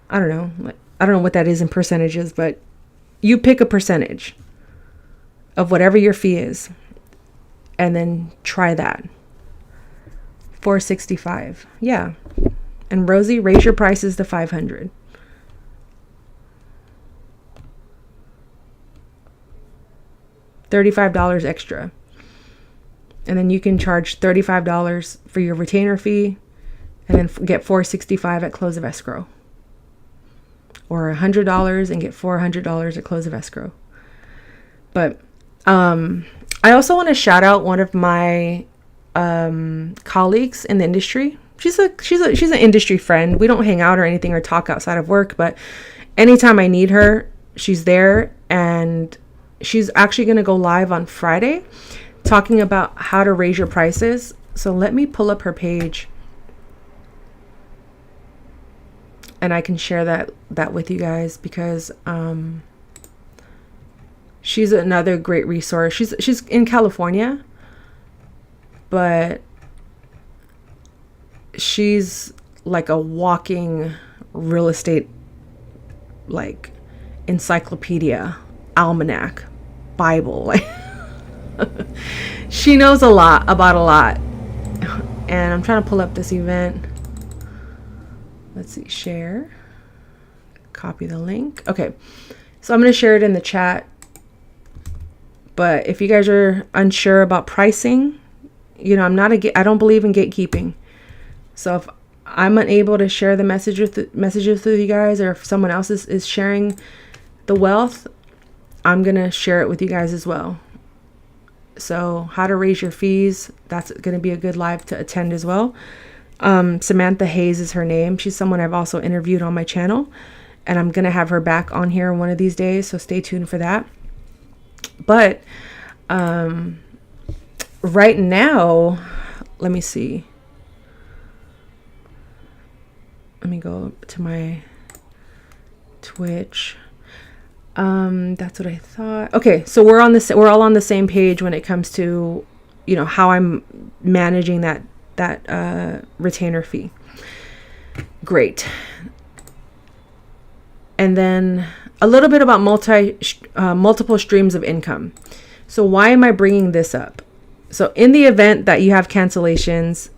I don't know what that is in percentages, but you pick a percentage of whatever your fee is, and then try that. $465. Yeah. And Rosie, raise your prices to $500. $35 extra. And then you can charge $35 for your retainer fee, and then get $465 at close of escrow. Or $100 and get $400 at close of escrow. But I also want to shout out one of my colleagues in the industry. She's an industry friend. We don't hang out or anything or talk outside of work, but anytime I need her, she's there. And She's actually going to go live on Friday talking about how to raise your prices. So let me pull up her page and I can share that with you guys, because she's another great resource. She's in California, but she's like a walking real estate like encyclopedia, almanac, Bible. Like she knows a lot about a lot. And I'm trying to pull up this event. Let's see, share, copy the link. Okay, so I'm going to share it in the chat. But if you guys are unsure about pricing, you know, I don't believe in gatekeeping. So if I'm unable to share the messages with you guys, or if someone else is sharing the wealth, I'm going to share it with you guys as well. So how to raise your fees, that's going to be a good live to attend as well. Samantha Hayes is her name. She's someone I've also interviewed on my channel, and I'm going to have her back on here one of these days. So stay tuned for that. But right now, let me see. Let me go to my Twitch. That's what I thought. Okay, so we're all on the same page when it comes to, you know, how I'm managing that retainer fee. Great. And then a little bit about multiple streams of income. So why am I bringing this up? So in the event that you have cancellations,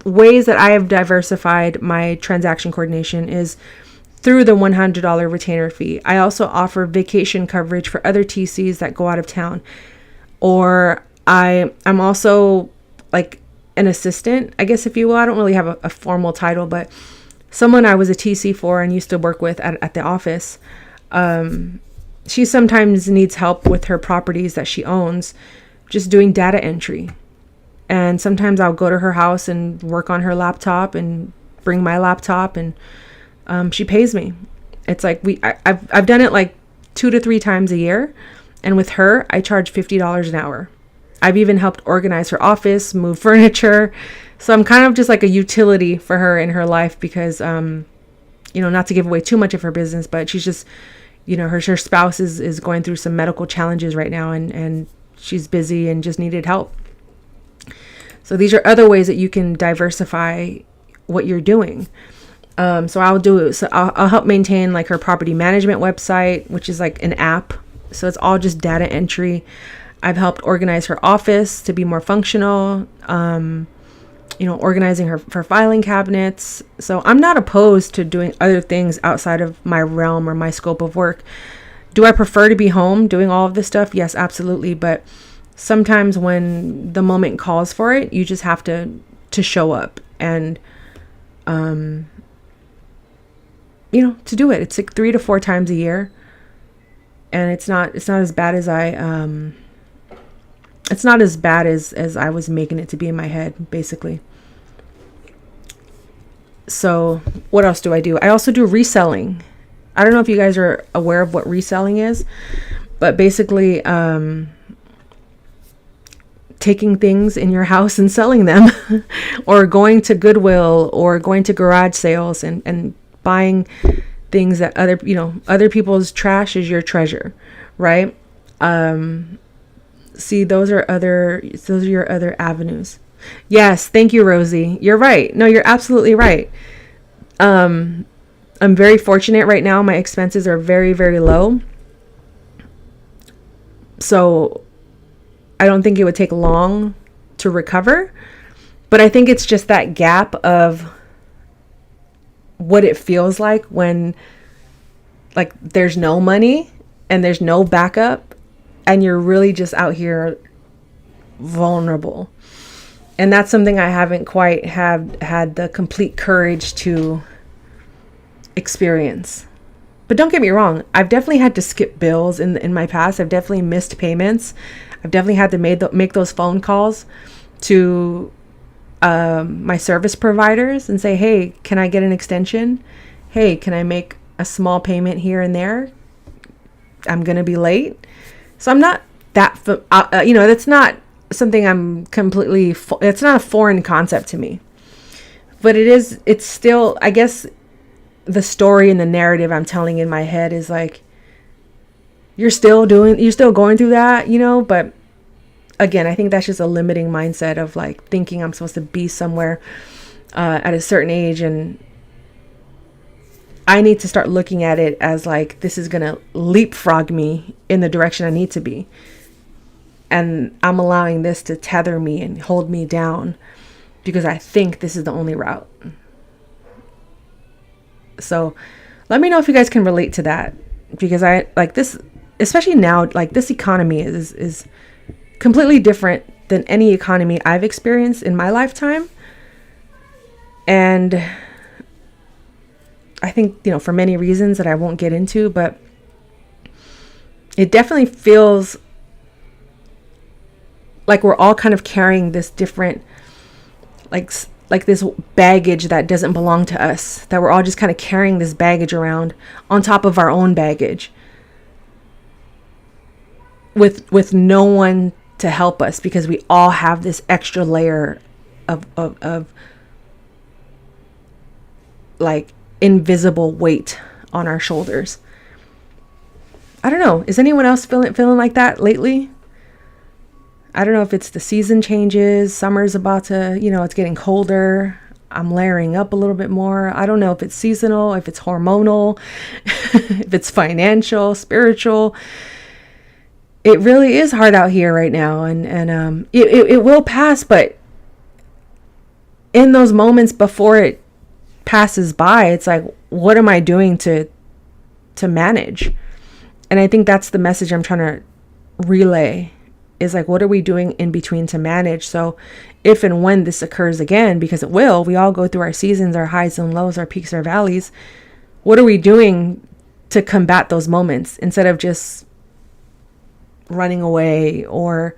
ways that I have diversified my transaction coordination is through the $100 retainer fee. I also offer vacation coverage for other TCs that go out of town. Or I'm also like an assistant, I guess, if you will. I don't really have a formal title, but someone I was a TC for and used to work with at the office. She sometimes needs help with her properties that she owns, just doing data entry. And sometimes I'll go to her house and work on her laptop and bring my laptop, and she pays me. It's like I've done it like 2 to 3 times a year. And with her, I charge $50 an hour. I've even helped organize her office, move furniture. So I'm kind of just like a utility for her in her life, because, you know, not to give away too much of her business, but she's just, you know, her spouse is going through some medical challenges right now, and she's busy and just needed help. So these are other ways that you can diversify what you're doing. So I'll help maintain like her property management website, which is like an app. So it's all just data entry. I've helped organize her office to be more functional, you know, organizing her filing cabinets. So I'm not opposed to doing other things outside of my realm or my scope of work. Do I prefer to be home doing all of this stuff? Yes, absolutely. But sometimes when the moment calls for it, you just have to show up and, you know, to do it. It's like 3 to 4 times a year. And it's not as bad as it's not as bad as I was making it to be in my head, basically. So what else do? I also do reselling. I don't know if you guys are aware of what reselling is, but basically taking things in your house and selling them or going to Goodwill or going to garage sales and buying things that other people's trash is your treasure, right? See, those are your other avenues. Yes, thank you, Rosie. You're right. No, you're absolutely right. I'm very fortunate right now. My expenses are very, very low. So I don't think it would take long to recover, but I think it's just that gap of what it feels like when like there's no money and there's no backup and you're really just out here vulnerable. And that's something I haven't quite had the complete courage to experience. But don't get me wrong, I've definitely had to skip bills in my past. I've definitely missed payments. I've definitely had to make those phone calls to my service providers and say, hey, can I get an extension? Hey, can I make a small payment here and there? I'm going to be late. So I'm not that, that's not something I'm completely, it's not a foreign concept to me. But it's still, I guess, the story and the narrative I'm telling in my head is like, you're still going through that, but again, I think that's just a limiting mindset of like thinking I'm supposed to be somewhere at a certain age, and I need to start looking at it as like, this is going to leapfrog me in the direction I need to be. And I'm allowing this to tether me and hold me down because I think this is the only route. So let me know if you guys can relate to that, because I like this, especially now, like this economy is completely different than any economy I've experienced in my lifetime. And I think, for many reasons that I won't get into, but it definitely feels like we're all kind of carrying this different, like this baggage that doesn't belong to us, that we're all just kind of carrying this baggage around on top of our own baggage with no one to help us, because we all have this extra layer of like invisible weight on our shoulders. I don't know. Is anyone else feeling like that lately? I don't know if it's the season changes. Summer's about to, it's getting colder. I'm layering up a little bit more. I don't know if it's seasonal, if it's hormonal, if it's financial, spiritual. It really is hard out here right now. And it will pass, but in those moments before it passes by, it's like, what am I doing to manage? And I think that's the message I'm trying to relay, is like, what are we doing in between to manage? So if and when this occurs again, because it will, we all go through our seasons, our highs and lows, our peaks, our valleys. What are we doing to combat those moments instead of just running away or,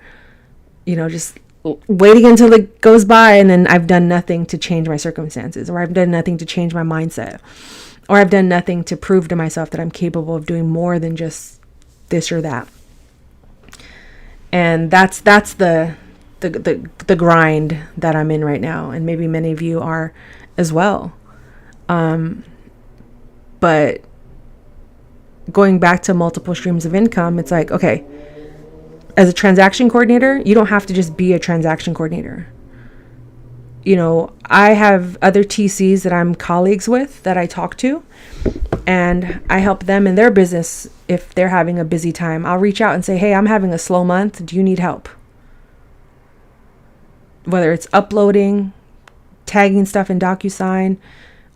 just waiting until it goes by and then I've done nothing to change my circumstances, or I've done nothing to change my mindset, or I've done nothing to prove to myself that I'm capable of doing more than just this or that. And that's the grind that I'm in right now, and maybe many of you are as well. But going back to multiple streams of income, it's like, okay, as a transaction coordinator, you don't have to just be a transaction coordinator. I have other TCs that I'm colleagues with that I talk to, and I help them in their business. If they're having a busy time, I'll reach out and say, hey, I'm having a slow month. Do you need help? Whether it's uploading, tagging stuff in DocuSign,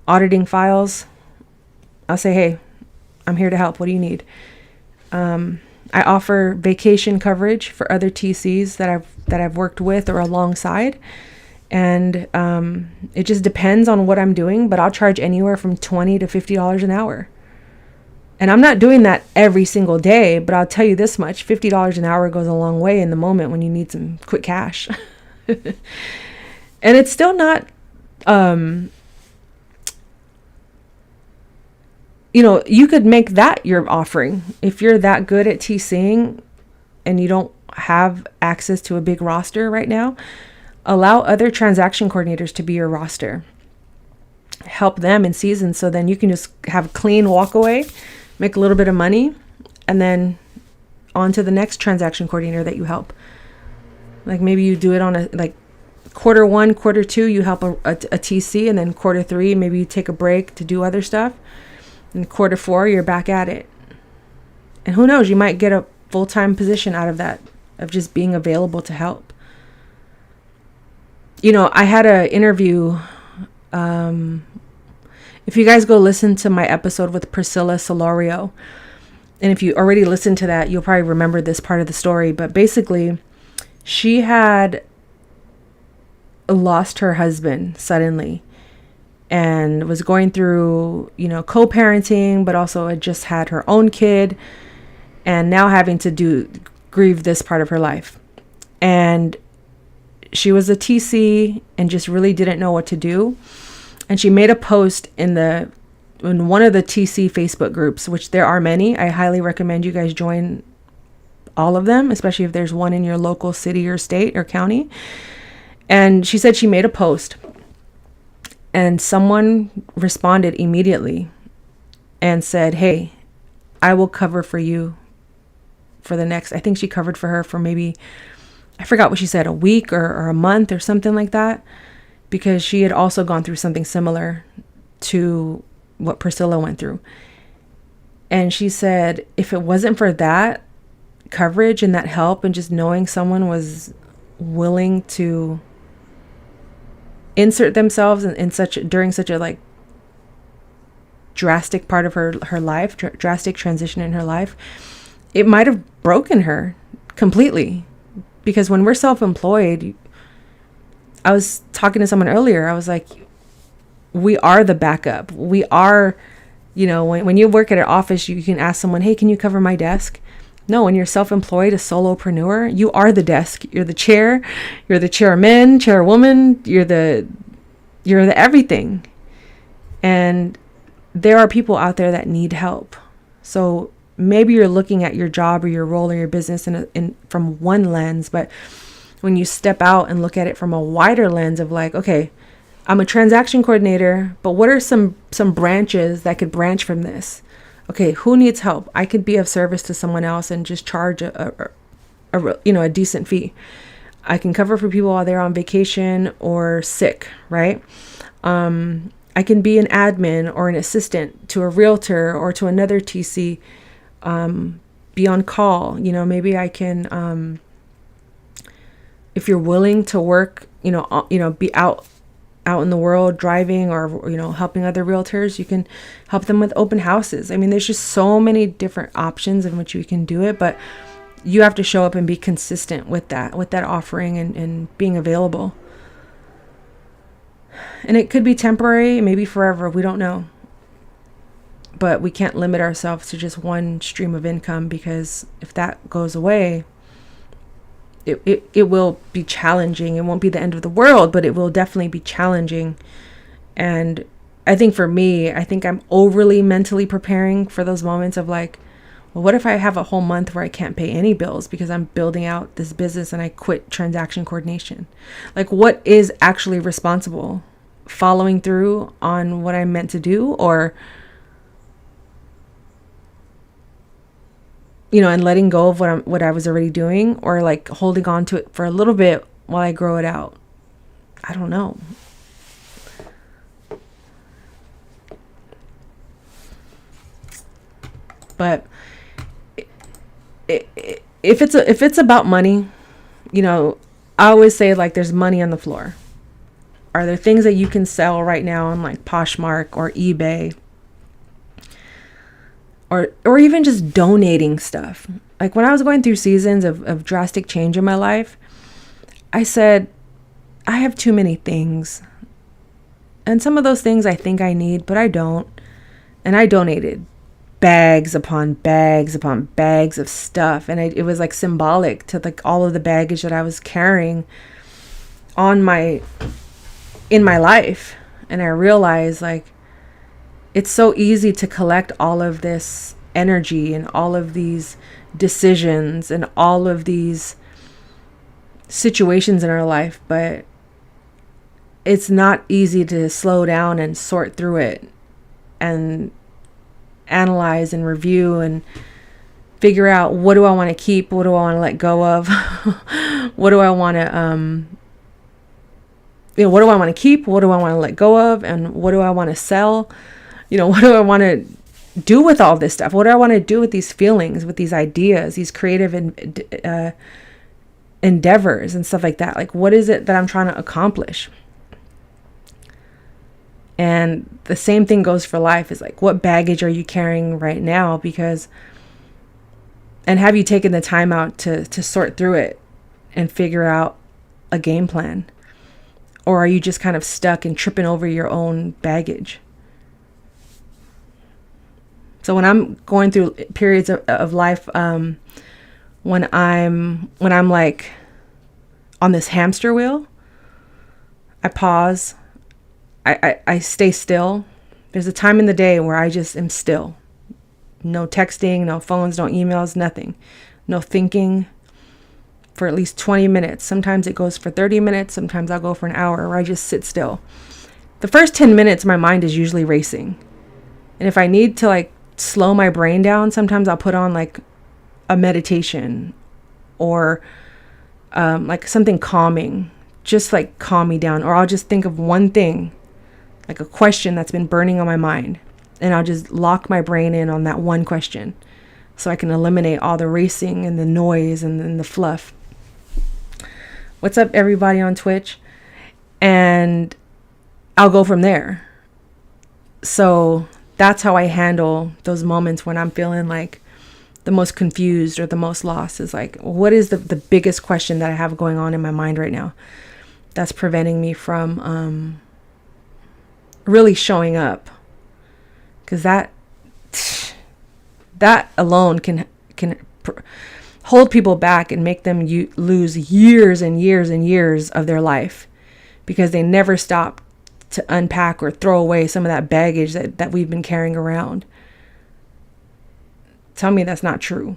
auditing files, I'll say, hey, I'm here to help. What do you need? I offer vacation coverage for other TCs that I've worked with or alongside. And it just depends on what I'm doing, but I'll charge anywhere from $20 to $50 an hour. And I'm not doing that every single day, but I'll tell you this much, $50 an hour goes a long way in the moment when you need some quick cash. And it's still not, you could make that your offering. If you're that good at TCing and you don't have access to a big roster right now, allow other transaction coordinators to be your roster. Help them in season, so then you can just have a clean walk away, make a little bit of money, and then on to the next transaction coordinator that you help. Like maybe you do it on quarter 1, quarter 2, you help a TC, and then quarter 3, maybe you take a break to do other stuff. And quarter 4, you're back at it. And who knows, you might get a full-time position out of that, of just being available to help. I had an interview. If you guys go listen to my episode with Priscilla Solorio, and if you already listened to that, you'll probably remember this part of the story. But basically, she had lost her husband suddenly and was going through, co-parenting, but also had just had her own kid and now having to grieve this part of her life. And she was a TC and just really didn't know what to do. And she made a post in one of the TC Facebook groups, which there are many. I highly recommend you guys join all of them, especially if there's one in your local city or state or county. And she said she made a post and someone responded immediately and said, hey, I will cover for you for the next, I think she covered for her for maybe, I forgot what she said, a week or a month or something like that, because she had also gone through something similar to what Priscilla went through. And she said, if it wasn't for that coverage and that help and just knowing someone was willing to insert themselves during such a like drastic part of her life, drastic transition in her life, it might have broken her completely. Because when we're self-employed, I was talking to someone earlier, I was like, we are the backup. We are, when you work at an office, you can ask someone, hey, can you cover my desk? No, when you're self-employed, a solopreneur, you are the desk. You're the chair. You're the chairman, chairwoman. You're the everything. And there are people out there that need help. So maybe you're looking at your job or your role or your business from one lens, but when you step out and look at it from a wider lens of like, okay, I'm a transaction coordinator, but what are some branches that could branch from this? Okay, who needs help? I could be of service to someone else and just charge a decent fee. I can cover for people while they're on vacation or sick, right? I can be an admin or an assistant to a realtor or to another TC, be on call. Maybe I can, if you're willing to work, be out in the world driving or, helping other realtors, you can help them with open houses. I mean, there's just so many different options in which you can do it, but you have to show up and be consistent with that offering and being available. And it could be temporary, maybe forever. We don't know. But we can't limit ourselves to just one stream of income, because if that goes away, it will be challenging. It won't be the end of the world, but it will definitely be challenging. And I think for me, I'm overly mentally preparing for those moments of like, well, what if I have a whole month where I can't pay any bills because I'm building out this business and I quit transaction coordination? Like, what is actually responsible? Following through on what I'm meant to do, or and letting go of what I was already doing, or like holding on to it for a little bit while I grow it out. I don't know. But if it's about money, I always say like there's money on the floor. Are there things that you can sell right now on like Poshmark or eBay? Or even just donating stuff. Like when I was going through seasons of drastic change in my life, I said, I have too many things. And some of those things I think I need, but I don't. And I donated bags upon bags upon bags of stuff. And it was like symbolic to like all of the baggage that I was carrying in my life. And I realized like, it's so easy to collect all of this energy and all of these decisions and all of these situations in our life, but it's not easy to slow down and sort through it and analyze and review and figure out, what do I want to keep? What do I want to let go of? What do I want to, what do I want to keep? What do I want to let go of? And what do I want to sell? What do I want to do with all this stuff? What do I want to do with these feelings, with these ideas, these creative endeavors and stuff like that? Like, what is it that I'm trying to accomplish? And the same thing goes for life, is like, what baggage are you carrying right now? And have you taken the time out to sort through it and figure out a game plan? Or are you just kind of stuck and tripping over your own baggage? So when I'm going through periods of life, when I'm like on this hamster wheel, I pause, I stay still. There's a time in the day where I just am still. No texting, no phones, no emails, nothing. no thinking for at least 20 minutes. Sometimes it goes for 30 minutes. Sometimes I'll go for an hour where I just sit still. The first 10 minutes, my mind is usually racing. And if I need to like slow my brain down, sometimes I'll put on like a meditation or like something calming, just like calm me down. Or I'll just think of one thing, like a question that's been burning on my mind. And I'll just lock my brain in on that one question so I can eliminate all the racing and the noise and the fluff. What's up, everybody on Twitch? And I'll go from there. So that's how I handle those moments when I'm feeling like the most confused or the most lost. Is like, what is the biggest question that I have going on in my mind right now that's preventing me from really showing up? Because that alone can hold people back and make them lose years and years and years of their life, because they never stop to unpack or throw away some of that baggage that we've been carrying around. Tell me that's not true.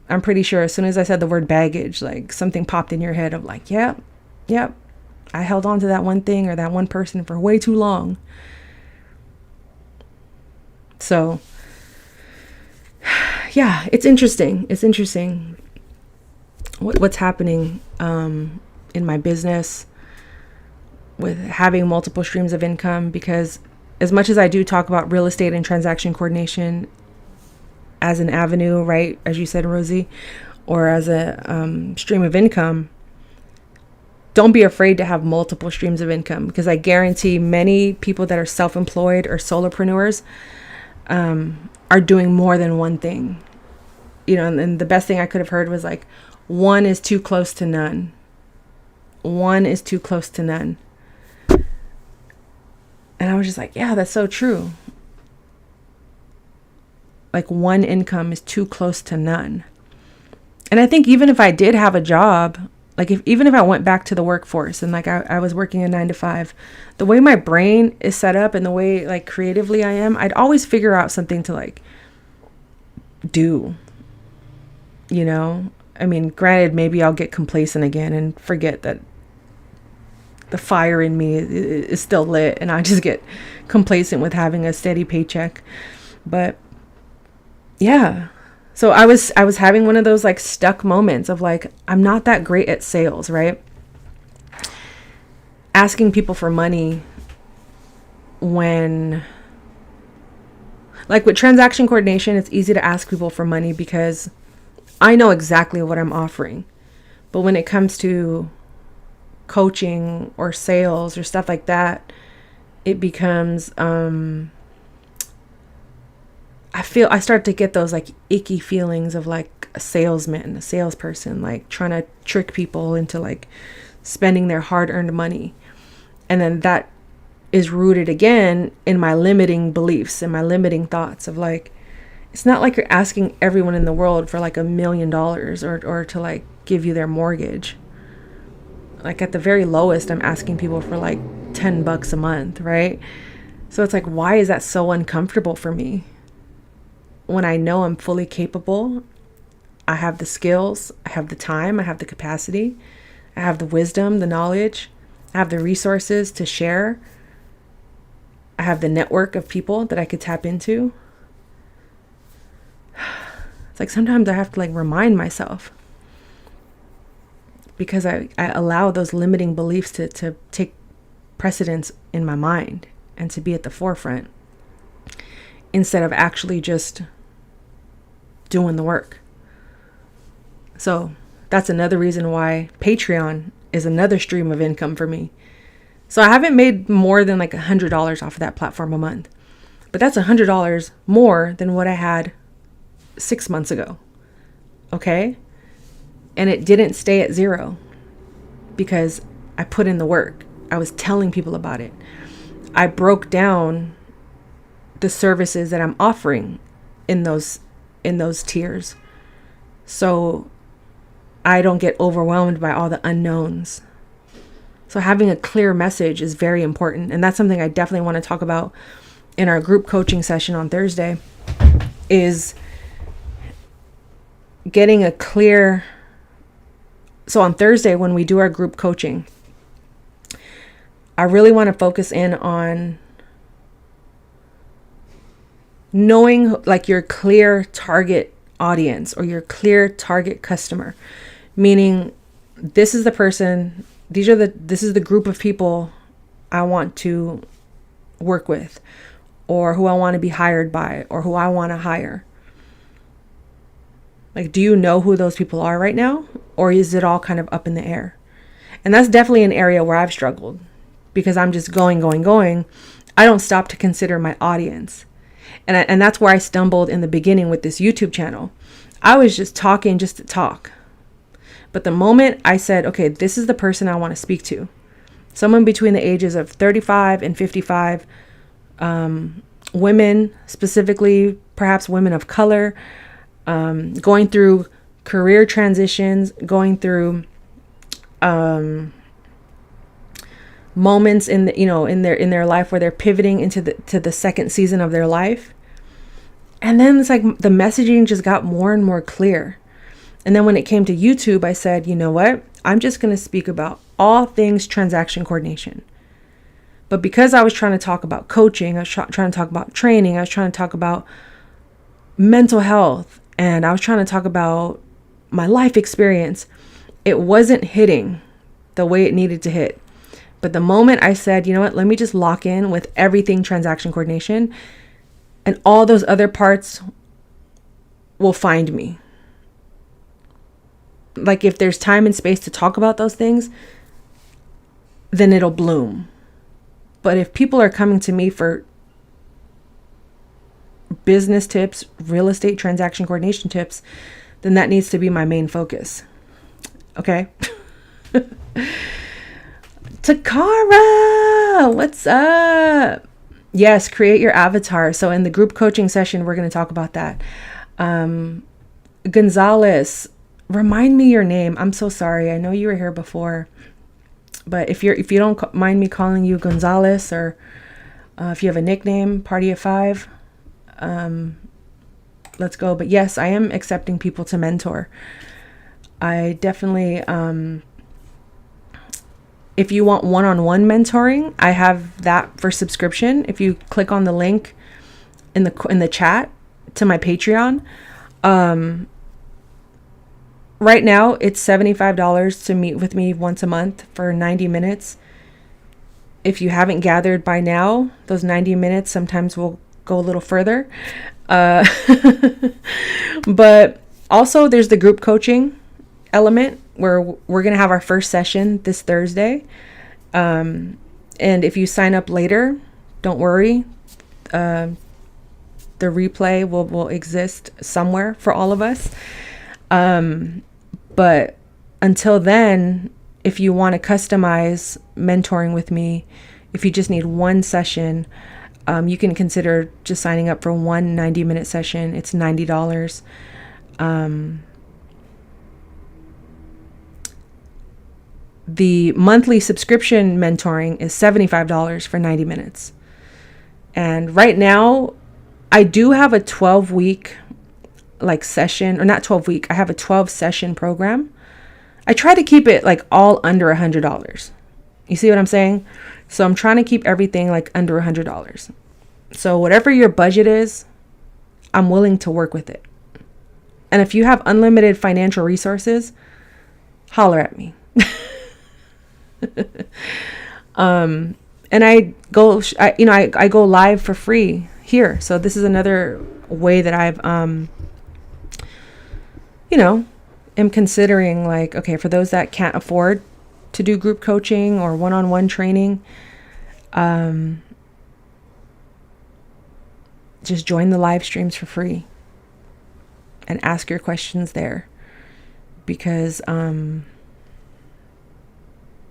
I'm pretty sure as soon as I said the word baggage, like something popped in your head of like, yep, I held on to that one thing or that one person for way too long. So yeah, it's interesting. It's interesting what's happening in my business with having multiple streams of income, because as much as I do talk about real estate and transaction coordination as an avenue, right, as you said, Rosie, or as a stream of income, don't be afraid to have multiple streams of income, because I guarantee many people that are self-employed or solopreneurs are doing more than one thing. You know, and the best thing I could have heard was like, one is too close to none. One is too close to none. And I was just like, yeah, that's so true. Like one income is too close to none. And I think even if I did have a job, like even if I went back to the workforce and like I was working a 9 to 5, the way my brain is set up and the way like creatively I am, I'd always figure out something to like do, you know? I mean, granted, maybe I'll get complacent again and forget that the fire in me is still lit, and I just get complacent with having a steady paycheck. But yeah, so I was having one of those like stuck moments of like, I'm not that great at sales, right? Asking people for money when, like with transaction coordination, it's easy to ask people for money because I know exactly what I'm offering. But when it comes to coaching or sales or stuff like that, it becomes I start to get those like icky feelings of like a salesperson, like trying to trick people into like spending their hard-earned money. And then that is rooted again in my limiting beliefs and my limiting thoughts of like, it's not like you're asking everyone in the world for like $1 million or to like give you their mortgage. Like at the very lowest, I'm asking people for like $10 a month, right? So it's like, why is that so uncomfortable for me? When I know I'm fully capable, I have the skills, I have the time, I have the capacity, I have the wisdom, the knowledge, I have the resources to share. I have the network of people that I could tap into. It's like sometimes I have to like remind myself, because I allow those limiting beliefs to take precedence in my mind and to be at the forefront instead of actually just doing the work. So that's another reason why Patreon is another stream of income for me. So I haven't made more than like $100 off of that platform a month, but that's $100 more than what I had 6 months ago. Okay. And it didn't stay at zero because I put in the work. I was telling people about it. I broke down the services that I'm offering in those tiers, so I don't get overwhelmed by all the unknowns. So having a clear message is very important. And that's something I definitely want to talk about in our group coaching session on Thursday, is getting a clear. So on Thursday, when we do our group coaching, I really want to focus in on knowing like your clear target audience or your clear target customer, meaning this is the person, this is the group of people I want to work with, or who I want to be hired by, or who I want to hire. Like, do you know who those people are right now? Or is it all kind of up in the air? And that's definitely an area where I've struggled, because I'm just going. I don't stop to consider my audience. And that's where I stumbled in the beginning with this YouTube channel. I was just talking just to talk. But the moment I said, okay, this is the person I want to speak to, someone between the ages of 35 and 55, women, specifically, perhaps women of color, going through career transitions, going through moments in their life where they're pivoting into the second season of their life. And then it's like the messaging just got more and more clear. And then when it came to YouTube, I said, you know what? I'm just going to speak about all things transaction coordination. But because I was trying to talk about coaching, I was trying to talk about training, I was trying to talk about mental health, and I was trying to talk about my life experience, it wasn't hitting the way it needed to hit. But the moment I said, you know what, let me just lock in with everything transaction coordination, and all those other parts will find me. Like, if there's time and space to talk about those things, then it'll bloom. But if people are coming to me for business tips, real estate transaction coordination tips, then that needs to be my main focus. Okay? Takara, what's up? Yes, create your avatar. So in the group coaching session, we're going to talk about that. Gonzalez, remind me your name. I'm so sorry. I know you were here before, but if you don't mind me calling you Gonzalez, or if you have a nickname, Party of Five, let's go. But yes, I am accepting people to mentor. I definitely, if you want one-on-one mentoring, I have that for subscription. If you click on the link in the chat to my Patreon, right now it's $75 to meet with me once a month for 90 minutes. If you haven't gathered by now, those 90 minutes sometimes will go a little further. But also there's the group coaching element, where we're going to have our first session this Thursday. And if you sign up later, don't worry. The replay will exist somewhere for all of us. But until then, if you want to customize mentoring with me, if you just need one session, you can consider just signing up for one 90-minute session. It's $90. The monthly subscription mentoring is $75 for 90 minutes. And right now, I do have a 12-week session, or not 12-week, I have a 12-session program. I try to keep it all under $100. You see what I'm saying? So I'm trying to keep everything under $100. So whatever your budget is, I'm willing to work with it. And if you have unlimited financial resources, holler at me. And I go live for free here. So this is another way that I've, am considering okay, for those that can't afford to do group coaching or one-on-one training, just join the live streams for free and ask your questions there, because,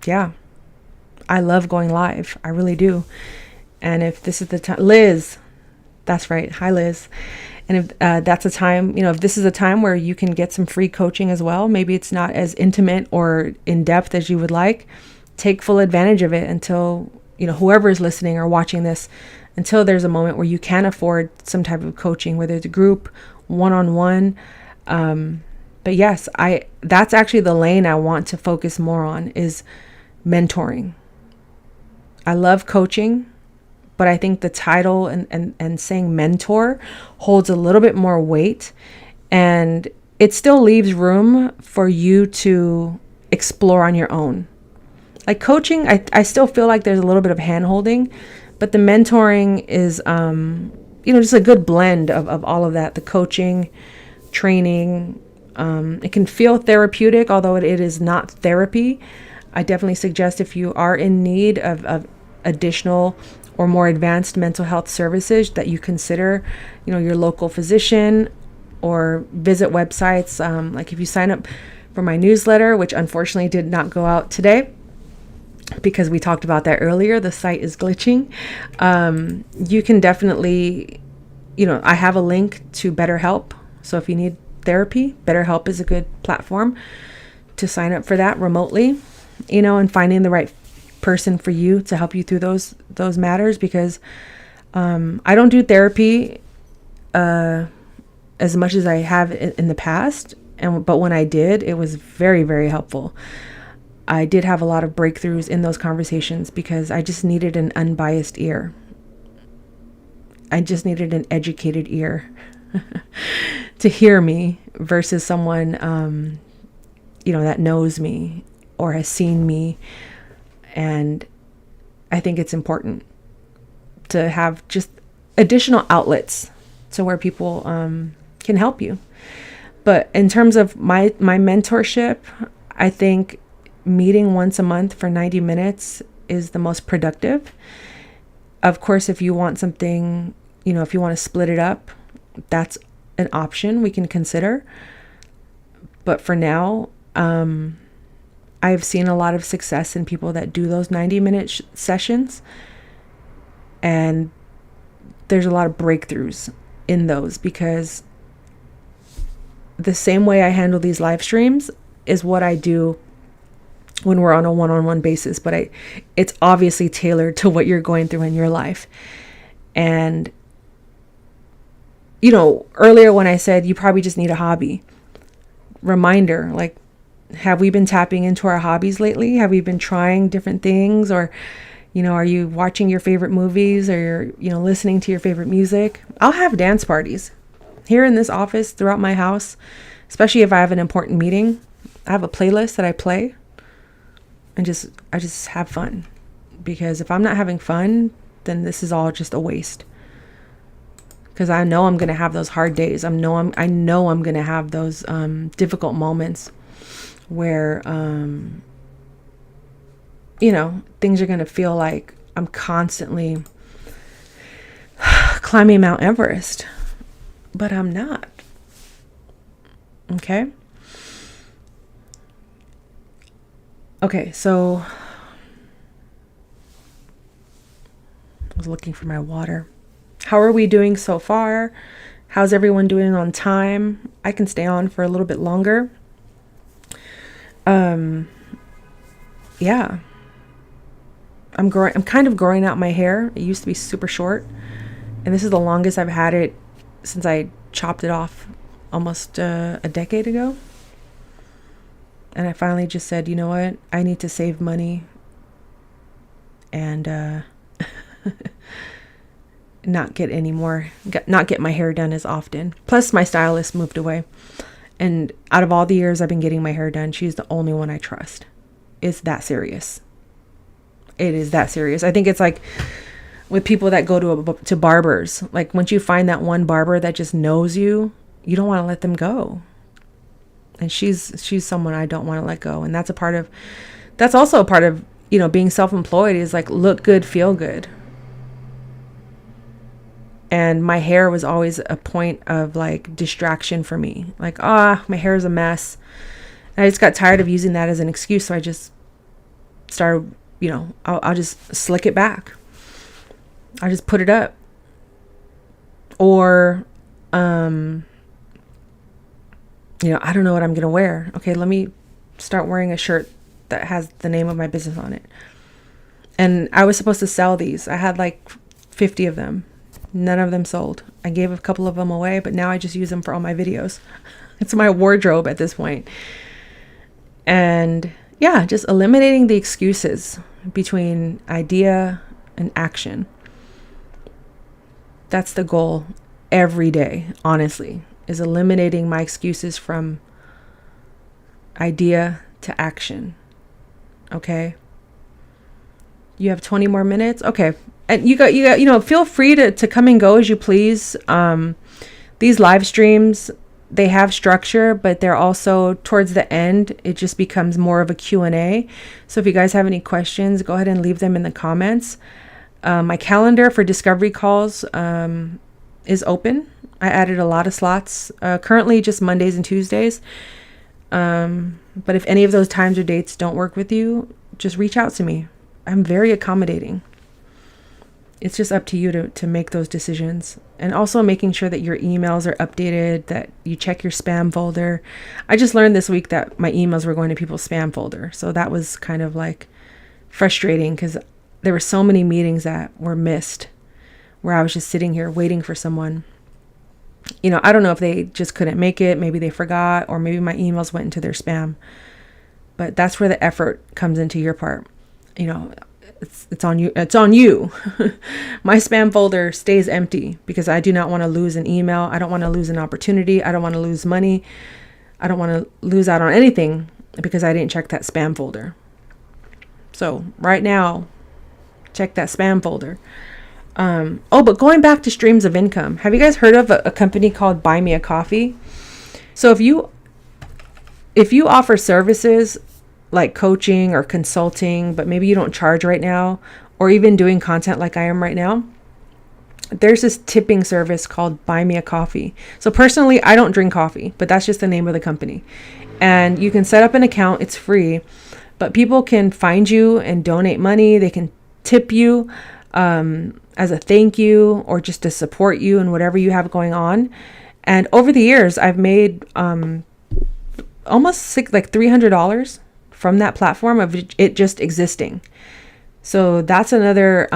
yeah, I love going live. I really do. And if this is the time, Liz, that's right. Hi, Liz. And if that's a time, if this is a time where you can get some free coaching as well, maybe it's not as intimate or in depth as you would like, take full advantage of it until, whoever is listening or watching this, until there's a moment where you can afford some type of coaching, whether it's a group, one-on-one. But yes, that's actually the lane I want to focus more on, is mentoring. I love coaching, but I think the title and saying mentor holds a little bit more weight, and it still leaves room for you to explore on your own. Like coaching, I still feel like there's a little bit of hand holding, but the mentoring is, just a good blend of all of that. The coaching, training, it can feel therapeutic, although it is not therapy. I definitely suggest, if you are in need of additional or more advanced mental health services, that you consider, your local physician, or visit websites. Like if you sign up for my newsletter, which unfortunately did not go out today because we talked about that earlier, the site is glitching. You can definitely, I have a link to BetterHelp. So if you need therapy, BetterHelp is a good platform to sign up for that remotely, and finding the right person for you to help you through those matters, because I don't do therapy as much as I have in the past, but when I did, it was very, very helpful. I did have a lot of breakthroughs in those conversations because I just needed an unbiased ear. I just needed an educated ear to hear me versus someone, that knows me or has seen me. And I think it's important to have just additional outlets to where people can help you. But in terms of my mentorship, I think meeting once a month for 90 minutes is the most productive. Of course, if you want something, if you want to split it up, that's an option we can consider. But for now, I've seen a lot of success in people that do those 90-minute sessions. And there's a lot of breakthroughs in those, because the same way I handle these live streams is what I do when we're on a one-on-one basis, but it's obviously tailored to what you're going through in your life. And, earlier when I said you probably just need a hobby, reminder, like, have we been tapping into our hobbies lately? Have we been trying different things? Or, are you watching your favorite movies, or you're, listening to your favorite music? I'll have dance parties here in this office, throughout my house, especially if I have an important meeting. I have a playlist that I play, and I just have fun, because if I'm not having fun, then this is all just a waste. Because I know I'm going to have those hard days. I know I'm going to have those difficult moments where things are going to feel like I'm constantly climbing Mount Everest, but I'm not. Okay, so I was looking for my water. How are we doing so far? How's everyone doing on time? I can stay on for a little bit longer. Yeah. I'm kind of growing out my hair. It used to be super short, and this is the longest I've had it since I chopped it off almost a decade ago. And I finally just said, you know what? I need to save money and not get my hair done as often. Plus, my stylist moved away. And out of all the years I've been getting my hair done, she's the only one I trust. It's that serious. It is that serious. I think it's like with people that go to barbers. Like, once you find that one barber that just knows you, you don't want to let them go. And she's someone I don't want to let go. And that's also a part of, being self-employed, is like, look good, feel good. And my hair was always a point of like distraction for me. Like, my hair is a mess. And I just got tired of using that as an excuse. So I just started, I'll just slick it back. I'll just put it up. Or, I don't know what I'm going to wear. Okay, let me start wearing a shirt that has the name of my business on it. And I was supposed to sell these. I had like 50 of them. None of them sold. I gave a couple of them away, but now I just use them for all my videos. It's my wardrobe at this point. And yeah, just eliminating the excuses between idea and action. That's the goal every day, honestly, is eliminating my excuses from idea to action. Okay? You have 20 more minutes? Okay. And you got, feel free to come and go as you please. These live streams, they have structure, but they're also towards the end, it just becomes more of a Q&A. So if you guys have any questions, go ahead and leave them in the comments. My calendar for discovery calls is open. I added a lot of slots, currently just Mondays and Tuesdays. But if any of those times or dates don't work with you, just reach out to me. I'm very accommodating. It's just up to you to make those decisions. And also making sure that your emails are updated, that you check your spam folder. I just learned this week that my emails were going to people's spam folder. So that was kind of like frustrating because there were so many meetings that were missed where I was just sitting here waiting for someone. I don't know if they just couldn't make it. Maybe they forgot, or maybe my emails went into their spam. But that's where the effort comes into your part. It's on you. It's on you. My spam folder stays empty because I do not want to lose an email. I don't want to lose an opportunity. I don't want to lose money. I don't want to lose out on anything because I didn't check that spam folder. So right now, check that spam folder. But going back to streams of income, have you guys heard of a company called Buy Me a Coffee? So if you offer services like coaching or consulting, but maybe you don't charge right now, or even doing content like I am right now, there's this tipping service called Buy Me a Coffee. So personally, I don't drink coffee, but that's just the name of the company. And you can set up an account. It's free, but people can find you and donate money. They can tip you as a thank you or just to support you in whatever you have going on. And over the years, I've made almost $300 from that platform of it just existing. So that's another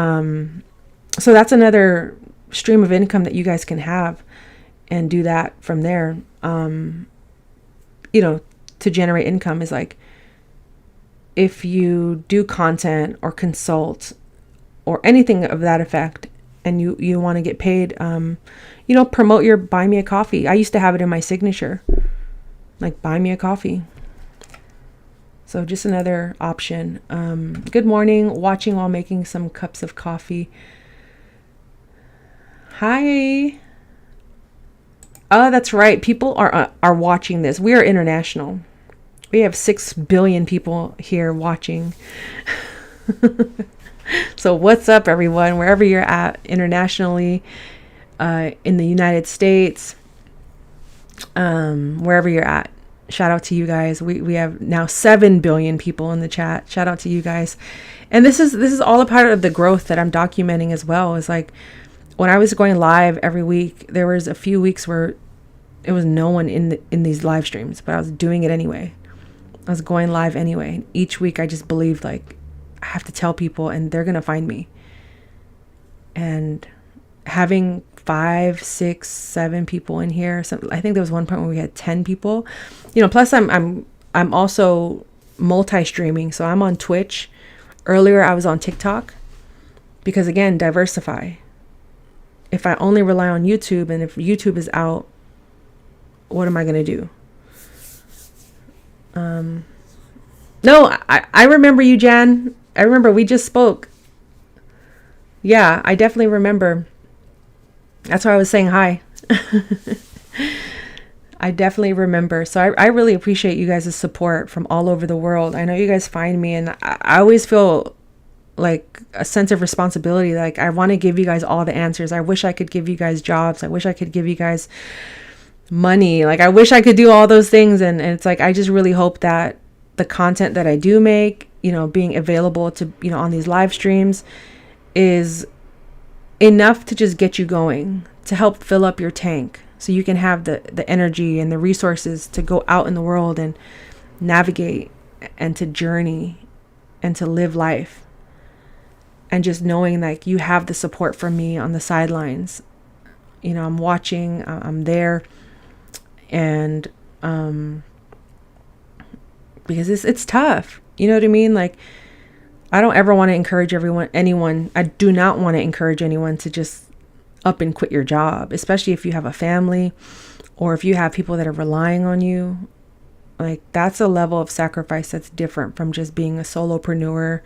stream of income that you guys can have and do that from there. To generate income is like if you do content or consult or anything of that effect and you want to get paid, promote your Buy Me a Coffee. I used to have it in my signature, like Buy Me a Coffee. So just another option. Good morning. Watching while making some cups of coffee. Hi. Oh, that's right. People are watching this. We are international. We have 6 billion people here watching. So what's up, everyone? Wherever you're at internationally, in the United States, wherever you're at. Shout out to you guys. We have now 7 billion people in the chat. Shout out to you guys. And this is all a part of the growth that I'm documenting as well. It's like when I was going live every week, there was a few weeks where it was no one in these live streams, but I was doing it anyway. I was going live anyway. Each week I just believed like I have to tell people and they're going to find me. And having 5, 6, 7 people in here. So I think there was one point where we had 10 people. Plus I'm also multi-streaming. So I'm on Twitch. Earlier I was on TikTok. Because again, diversify. If I only rely on YouTube and if YouTube is out, what am I going to do? No, I remember you, Jan. I remember we just spoke. Yeah, I definitely remember. That's why I was saying hi. I definitely remember. So I really appreciate you guys' support from all over the world. I know you guys find me and I always feel like a sense of responsibility. Like I want to give you guys all the answers. I wish I could give you guys jobs. I wish I could give you guys money. Like I wish I could do all those things. And it's like, I just really hope that the content that I do make, being available to, on these live streams is enough to just get you going, to help fill up your tank so you can have the energy and the resources to go out in the world and navigate and to journey and to live life. And just knowing like you have the support from me on the sidelines. You know, I'm watching, I'm there. And because it's tough. You know what I mean? Like, I don't ever want to encourage anyone. I do not want to encourage anyone to just up and quit your job, especially if you have a family or if you have people that are relying on you. Like, that's a level of sacrifice that's different from just being a solopreneur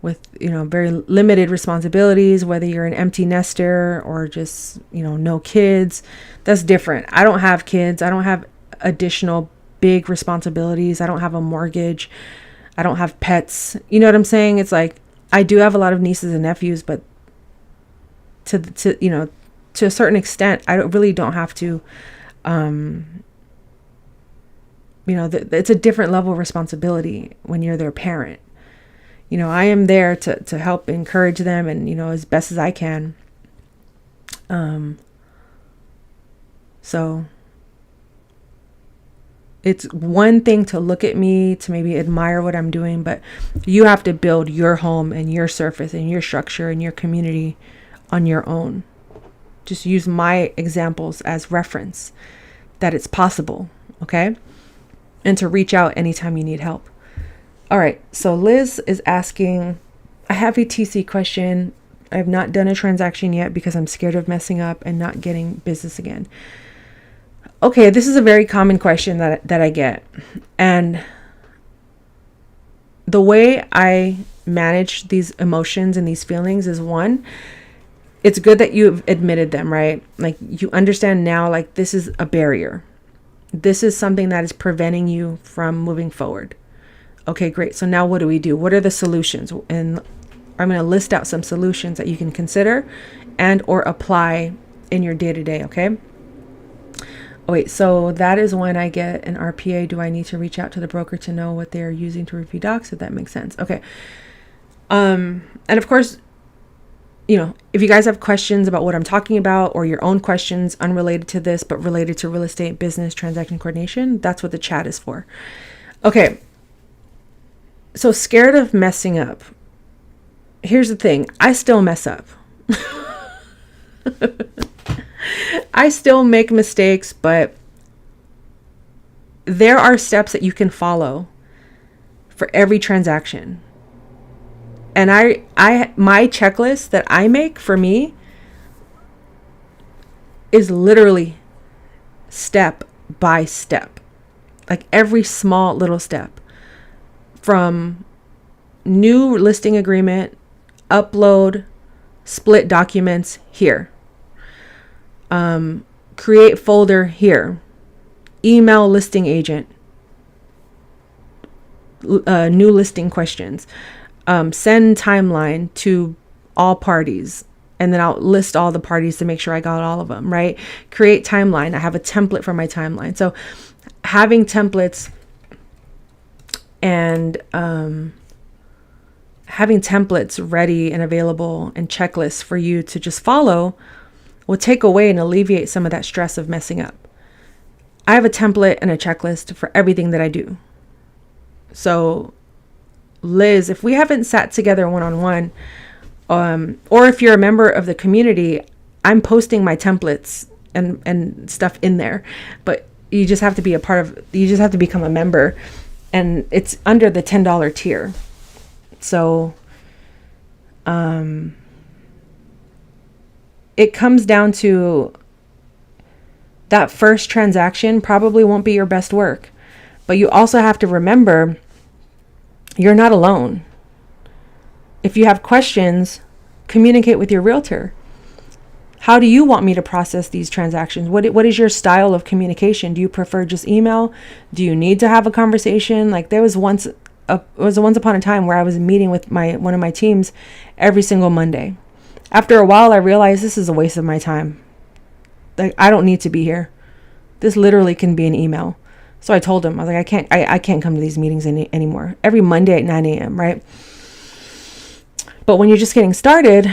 with, you know, very limited responsibilities, whether you're an empty nester or just, you know, no kids. That's different. I don't have kids. I don't have additional big responsibilities. I don't have a mortgage. I don't have pets. You know what I'm saying? It's like, I do have a lot of nieces and nephews, but to you know, to a certain extent, I really don't have to, you know, it's a different level of responsibility when you're their parent. You know, I am there to help encourage them and, you know, as best as I can. So it's one thing to look at me, to maybe admire what I'm doing, but you have to build your home and your surface and your structure and your community on your own. Just use my examples as reference that it's possible, okay? And to reach out anytime you need help. All right, so Liz is asking, I have a TC question. I have not done a transaction yet because I'm scared of messing up and not getting business again. Okay, this is a very common question that I get. And the way I manage these emotions and these feelings is, one, it's good that you've admitted them, right? Like, you understand now, like, this is a barrier. This is something that is preventing you from moving forward. Okay, great. So now what do we do? What are the solutions? And I'm going to list out some solutions that you can consider and or apply in your day-to-day, okay? Oh, wait, so that is when I get an RPA. Do I need to reach out to the broker to know what they're using to review docs? If that makes sense. Okay. And of course, you know, if you guys have questions about what I'm talking about or your own questions unrelated to this, but related to real estate, business, transaction coordination, that's what the chat is for. Okay. So scared of messing up. Here's the thing. I still mess up. I still make mistakes, but there are steps that you can follow for every transaction. And my checklist that I make for me is literally step by step. Like, every small little step. From new listing agreement, upload, split documents here. Create folder here. Email listing agent. New listing questions. Send timeline to all parties. And then I'll list all the parties to make sure I got all of them, right? Create timeline. I have a template for my timeline. So having templates and having templates ready and available and checklists for you to just follow will take away and alleviate some of that stress of messing up. I have a template and a checklist for everything that I do. So, Liz, if we haven't sat together one-on-one, or if you're a member of the community, I'm posting my templates and stuff in there. But you just have to be you just have to become a member. And it's under the $10 tier. So it comes down to that first transaction probably won't be your best work. But you also have to remember you're not alone. If you have questions, communicate with your realtor. How do you want me to process these transactions? What is your style of communication? Do you prefer just email? Do you need to have a conversation? Like, there was once upon a time where I was meeting with one of my teams every single Monday. After a while, I realized this is a waste of my time. Like, I don't need to be here. This literally can be an email. So I told him, I was like, I can't come to these meetings anymore. Every Monday at 9 a.m., right? But when you're just getting started,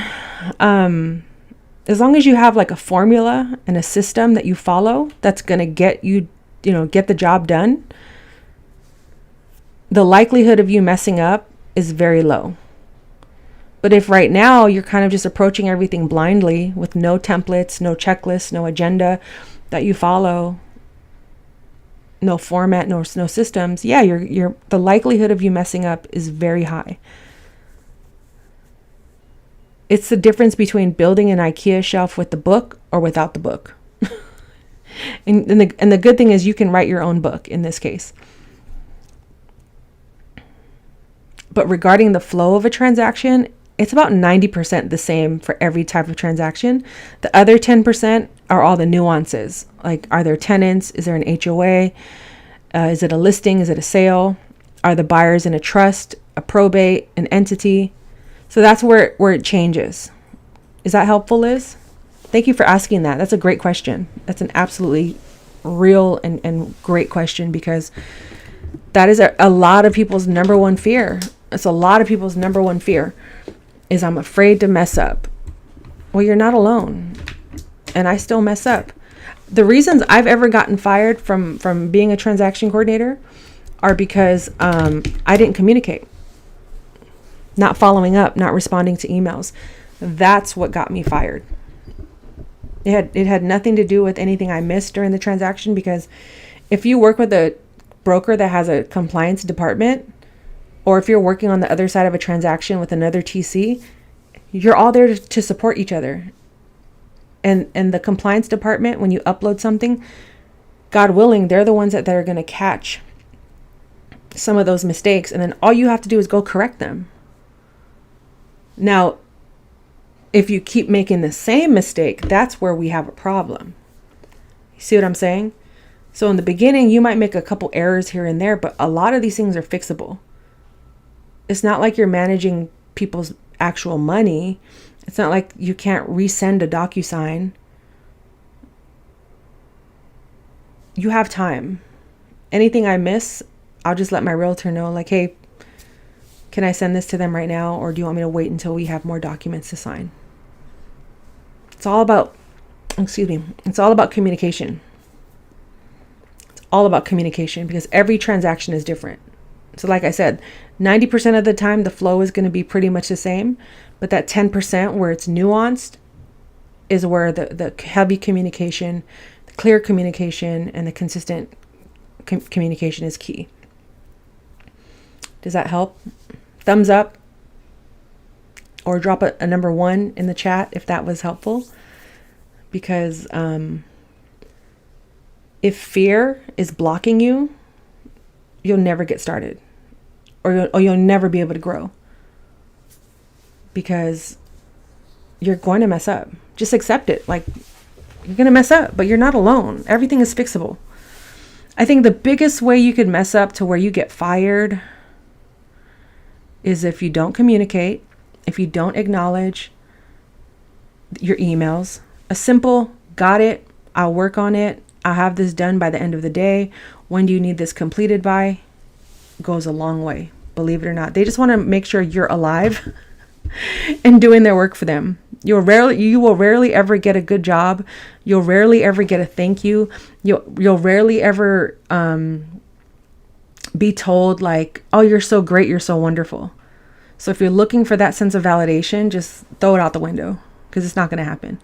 as long as you have like a formula and a system that you follow that's going to get get the job done, the likelihood of you messing up is very low. But if right now you're kind of just approaching everything blindly with no templates, no checklists, no agenda that you follow, no format, no systems, yeah, you're the likelihood of you messing up is very high. It's the difference between building an IKEA shelf with the book or without the book. and the good thing is you can write your own book in this case. But regarding the flow of a transaction, it's about 90% the same for every type of transaction. The other 10% are all the nuances. Like, are there tenants? Is there an HOA? Is it a listing? Is it a sale? Are the buyers in a trust, a probate, an entity? So that's where it changes. Is that helpful, Liz? Thank you for asking that. That's a great question. That's an absolutely real and great question, because that is a lot of people's number one fear. It's a lot of people's number one fear is, I'm afraid to mess up. Well, you're not alone. And I still mess up. The reasons I've ever gotten fired from being a transaction coordinator are because I didn't communicate. Not following up, not responding to emails. That's what got me fired. It had nothing to do with anything I missed during the transaction, because if you work with a broker that has a compliance department, or if you're working on the other side of a transaction with another TC, you're all there to support each other. And the compliance department, when you upload something, God willing, they're the ones that are going to catch some of those mistakes. And then all you have to do is go correct them. Now, if you keep making the same mistake, that's where we have a problem. You see what I'm saying? So in the beginning, you might make a couple errors here and there, but a lot of these things are fixable. It's not like you're managing people's actual money. It's not like you can't resend a DocuSign. You have time. Anything I miss, I'll just let my realtor know, like, hey, can I send this to them right now? Or do you want me to wait until we have more documents to sign? It's all about communication. It's all about communication, because every transaction is different. So like I said, 90% of the time, the flow is going to be pretty much the same. But that 10% where it's nuanced is where the heavy communication, the clear communication, and the consistent communication is key. Does that help? Thumbs up, or drop a number 1 in the chat if that was helpful. Because if fear is blocking you, you'll never get started, or you'll never be able to grow, because you're going to mess up. Just accept it. Like, you're going to mess up, but you're not alone. Everything is fixable. I think the biggest way you could mess up to where you get fired is if you don't communicate, if you don't acknowledge your emails. A simple, got it, I'll work on it, I'll have this done by the end of the day. When do you need this completed by? Goes a long way, believe it or not. They just want to make sure you're alive and doing their work for them. You will rarely ever get a good job. You'll rarely ever get a thank you. You'll rarely ever be told like, oh, you're so great, you're so wonderful. So if you're looking for that sense of validation, just throw it out the window, because it's not going to happen.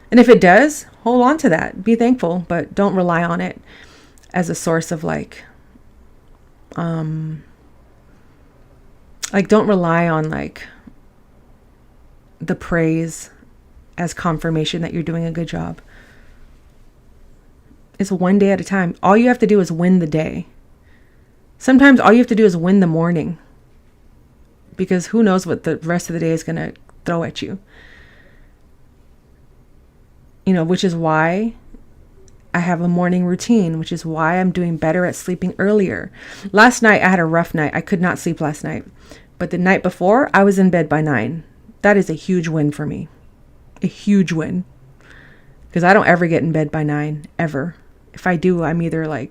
And if it does, hold on to that. Be thankful, but don't rely on it as a source of don't rely on the praise as confirmation that you're doing a good job. It's one day at a time. All you have to do is win the day. Sometimes all you have to do is win the morning, because who knows what the rest of the day is going to throw at you. Which is why I have a morning routine, which is why I'm doing better at sleeping earlier. Last night, I had a rough night. I could not sleep last night. But the night before, I was in bed by 9. That is a huge win for me. A huge win. Because I don't ever get in bed by 9, ever. If I do, I'm either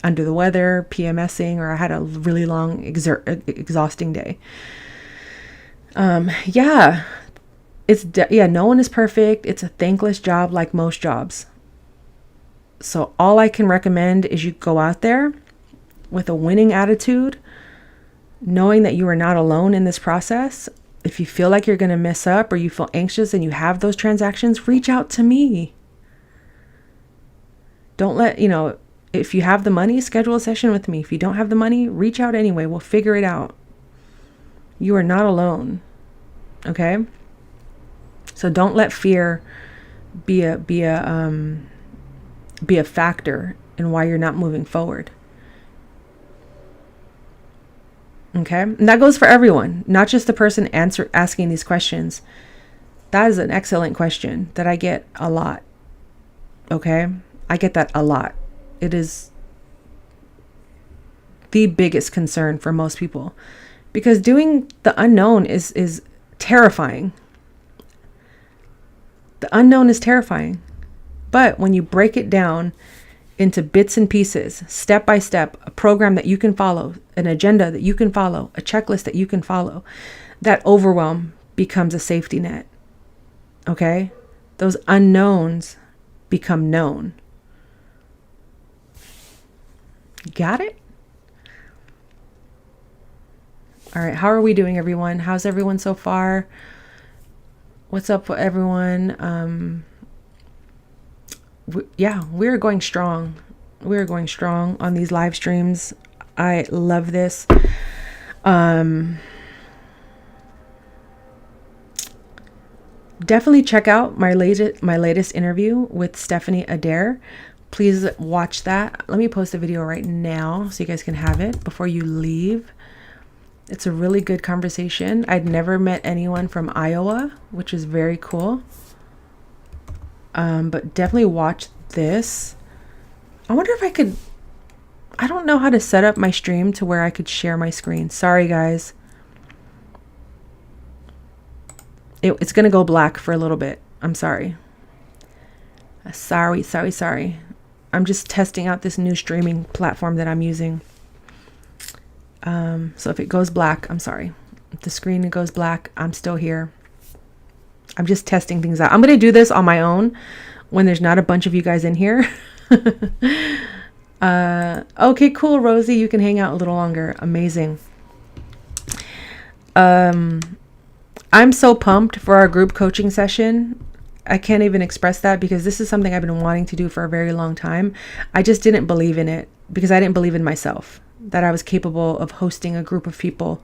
under the weather, PMSing, or I had a really long, exhausting day. No one is perfect. It's a thankless job, like most jobs. So all I can recommend is you go out there with a winning attitude, knowing that you are not alone in this process, If you feel like you're going to mess up or you feel anxious and you have those transactions, reach out to me. Don't let, if you have the money, schedule a session with me. If you don't have the money, reach out anyway. We'll figure it out. You are not alone. Okay? So don't let fear be a factor in why you're not moving forward. Okay? And that goes for everyone, not just the person asking these questions. That is an excellent question that I get a lot. Okay? I get that a lot. It is the biggest concern for most people, because doing the unknown is terrifying. The unknown is terrifying. But when you break it down into bits and pieces, step by step, a program that you can follow, an agenda that you can follow, a checklist that you can follow, that overwhelm becomes a safety net. Okay? Those unknowns become known. Got it? All right. How are we doing, everyone? How's everyone so far? What's up with everyone? We're going strong. We're going strong on these live streams. I love this. Definitely check out my latest interview with Stephanie Adair. Please watch that. Let me post a video right now so you guys can have it before you leave. It's a really good conversation. I'd never met anyone from Iowa, which is very cool. But definitely watch this. I wonder if I don't know how to set up my stream to where I could share my screen. Sorry, guys. It's going to go black for a little bit. I'm sorry. Sorry. I'm just testing out this new streaming platform that I'm using. So if it goes black, I'm sorry. If the screen goes black, I'm still here. I'm just testing things out. I'm going to do this on my own when there's not a bunch of you guys in here. Okay, cool, Rosie. You can hang out a little longer. Amazing. I'm so pumped for our group coaching session. I can't even express that because this is something I've been wanting to do for a very long time. I just didn't believe in it because I didn't believe in myself, that I was capable of hosting a group of people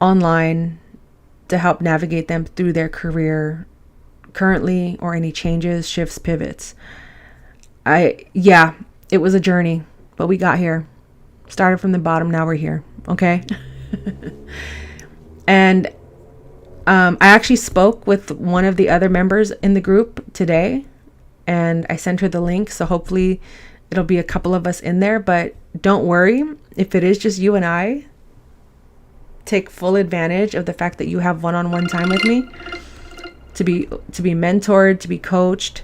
online to help navigate them through their career currently or any changes, shifts, pivots. It was a journey, but we got here. Started from the bottom, now we're here. Okay. And I actually spoke with one of the other members in the group today, and I sent her the link. So hopefully it'll be a couple of us in there, but don't worry. If it is just you and I, take full advantage of the fact that you have one-on-one time with me to be mentored, to be coached,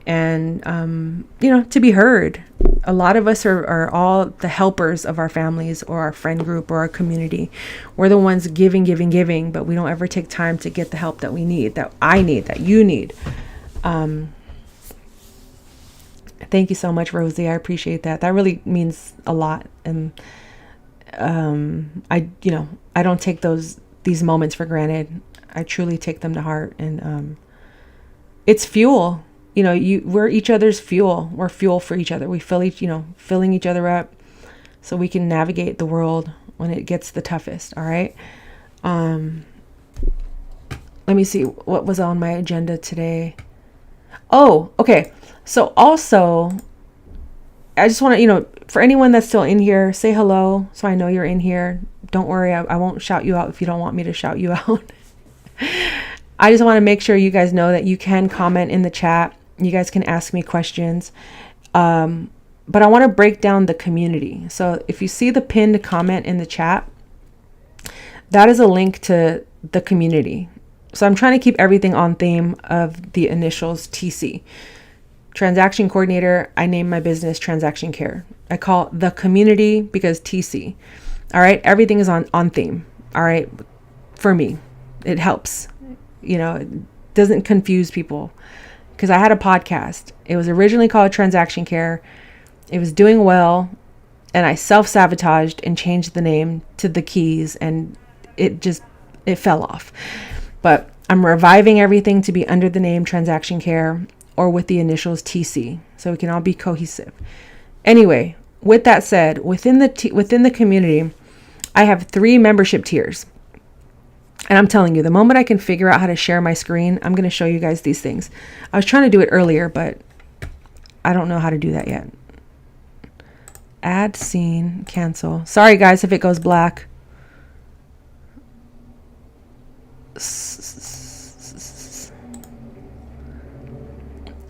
and, to be heard. A lot of us are all the helpers of our families or our friend group or our community. We're the ones giving, but we don't ever take time to get the help that we need, that I need, that you need. Thank you so much, Rosie. I appreciate that. That really means a lot. And I don't take these moments for granted. I truly take them to heart, and it's fuel. We're each other's fuel. We're fuel for each other. We filling each other up so we can navigate the world when it gets the toughest. All right. Let me see what was on my agenda today. Oh, okay. So also, I just want to, for anyone that's still in here, say hello so I know you're in here. Don't worry, I won't shout you out if you don't want me to shout you out. I just want to make sure you guys know that you can comment in the chat. You guys can ask me questions. But I want to break down the community. So if you see the pinned comment in the chat, that is a link to the community. So I'm trying to keep everything on theme of the initials TC. Transaction coordinator, I name my business Transaction Care. I call the community because TC. All right. Everything is on theme. All right. For me, it helps, it doesn't confuse people, because I had a podcast. It was originally called Transaction Care. It was doing well, and I self-sabotaged and changed the name to The Keys, and it it fell off. But I'm reviving everything to be under the name Transaction Care or with the initials TC, so we can all be cohesive. Anyway, with that said, within the community, I have 3 membership tiers. And I'm telling you, the moment I can figure out how to share my screen, I'm going to show you guys these things. I was trying to do it earlier, but I don't know how to do that yet. Add scene, cancel. Sorry guys if it goes black.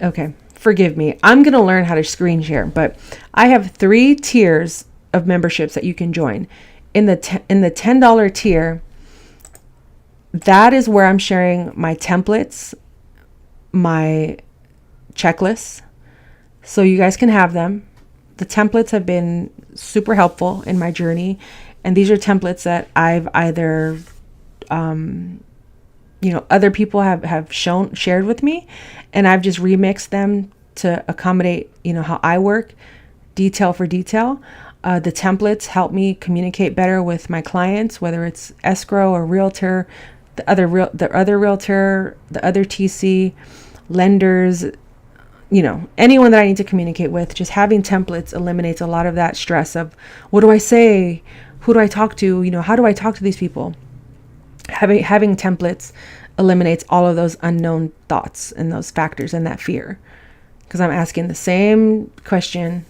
Okay, forgive me. I'm going to learn how to screen share, but I have 3 tiers of memberships that you can join. In the $10 tier, that is where I'm sharing my templates, my checklists, so you guys can have them. The templates have been super helpful in my journey, and these are templates that I've either other people have shared with me, and I've just remixed them to accommodate how I work, detail for detail. The templates help me communicate better with my clients, whether it's escrow or realtor, the other realtor, the other TC, lenders, anyone that I need to communicate with. Just having templates eliminates a lot of that stress of what do I say, who do I talk to, how do I talk to these people. Having templates eliminates all of those unknown thoughts and those factors and that fear, because I'm asking the same question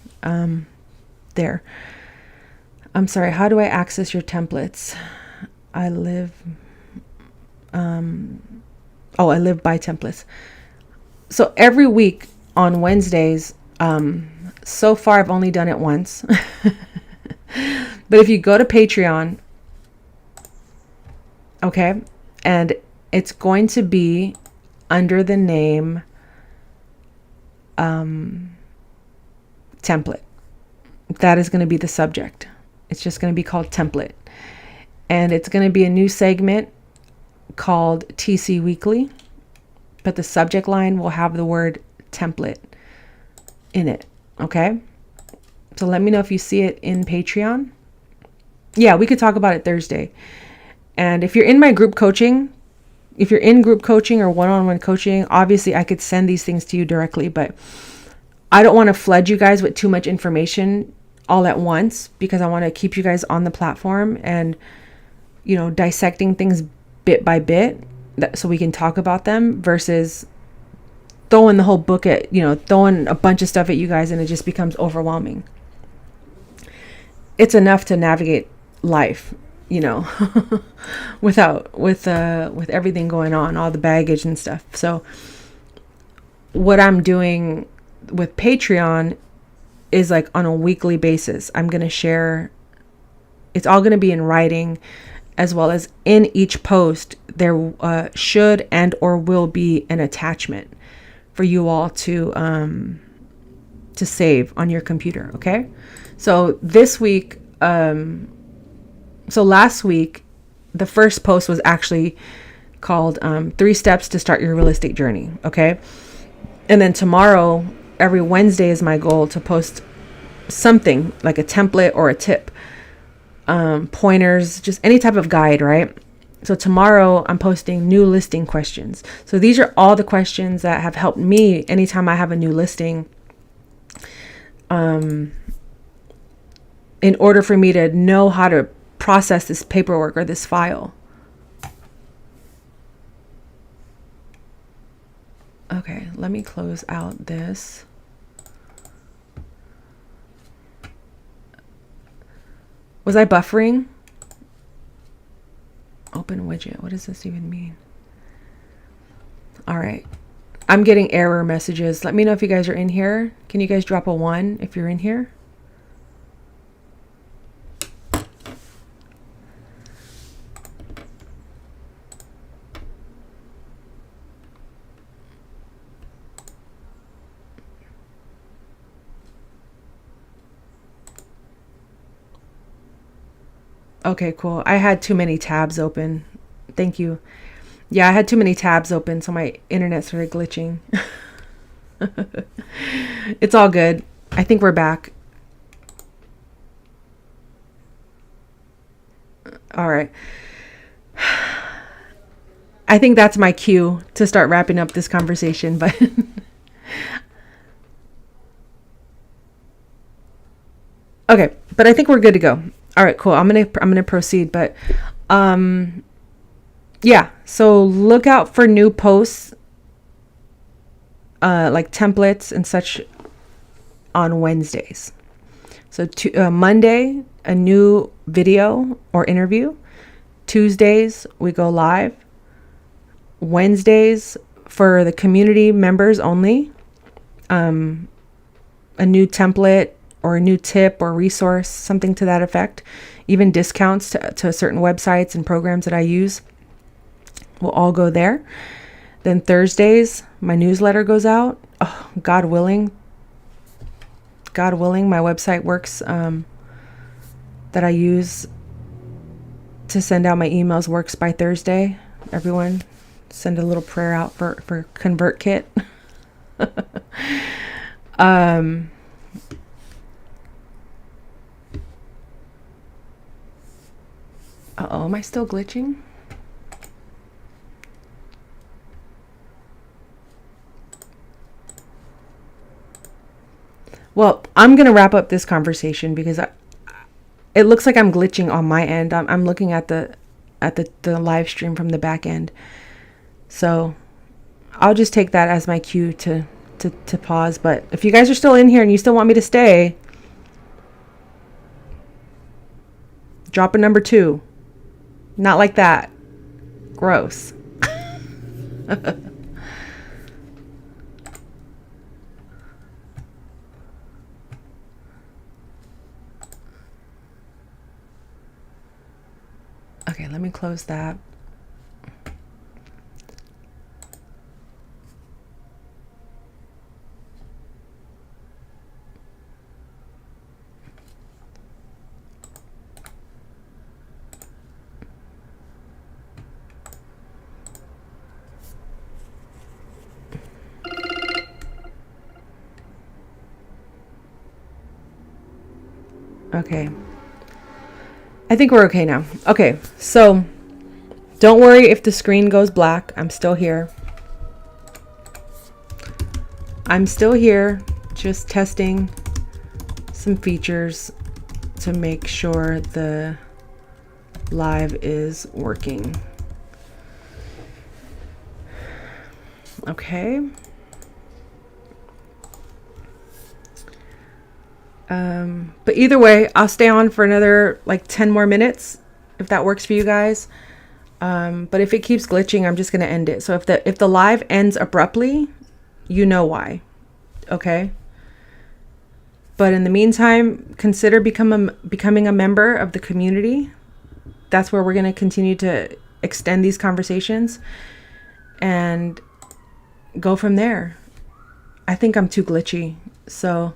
there. I'm sorry, how do I access your templates? I live by templates. So every week on Wednesdays, so far I've only done it once. But if you go to Patreon, okay, and it's going to be under the name template. That is going to be the subject. It's just going to be called template. And it's going to be a new segment called TC Weekly, but the subject line will have the word template in it. Okay. So let me know if you see it in Patreon. Yeah, we could talk about it Thursday. And if you're in my group coaching, if you're in group coaching or one-on-one coaching, obviously I could send these things to you directly, but I don't want to flood you guys with too much information all at once, because I want to keep you guys on the platform and, dissecting things bit by bit so we can talk about them, versus throwing the whole book at, throwing a bunch of stuff at you guys and it just becomes overwhelming. It's enough to navigate life, with everything going on, all the baggage and stuff. So what I'm doing with Patreon is like on a weekly basis. I'm going to share, it's all going to be in writing, as well as in each post, there should and or will be an attachment for you all to save on your computer. Okay. So this week, so last week, the first post was actually called 3 Steps to Start Your Real Estate Journey. Okay. And then tomorrow, every Wednesday is my goal to post something like a template or a tip, pointers, just any type of guide, right? So tomorrow I'm posting new listing questions. So these are all the questions that have helped me anytime I have a new listing, in order for me to know how to process this paperwork or this file. Okay, let me close out this. Was I buffering? Open widget. What does this even mean? All right. I'm getting error messages. Let me know if you guys are in here. Can you guys drop a 1 if you're in here? Okay, cool. I had too many tabs open. Thank you. Yeah, I had too many tabs open, so my internet started glitching. It's all good. I think we're back. All right. I think that's my cue to start wrapping up this conversation, but okay, but I think we're good to go. All right, cool. I'm gonna proceed, but yeah. So look out for new posts, like templates and such, on Wednesdays. So Monday, a new video or interview. Tuesdays we go live. Wednesdays for the community members only. A new template or a new tip or resource, something to that effect. Even discounts to certain websites and programs that I use will all go there. Then Thursdays, my newsletter goes out. Oh, God willing, my website works that I use to send out my emails works by Thursday. Everyone send a little prayer out for ConvertKit. Uh-oh, am I still glitching? Well, I'm going to wrap up this conversation because it looks like I'm glitching on my end. I'm looking at the live stream from the back end. So I'll just take that as my cue to pause. But if you guys are still in here and you still want me to stay, drop a number 2. Not like that. Gross. Okay, let me close that. Okay. I think we're okay now. Okay, so don't worry if the screen goes black. I'm still here. I'm still here, just testing some features to make sure the live is working. Okay. But either way, I'll stay on for another like 10 more minutes if that works for you guys. But if it keeps glitching, I'm just going to end it. So if the live ends abruptly, you know why. Okay? But in the meantime, consider becoming a member of the community. That's where we're going to continue to extend these conversations and go from there. I think I'm too glitchy. So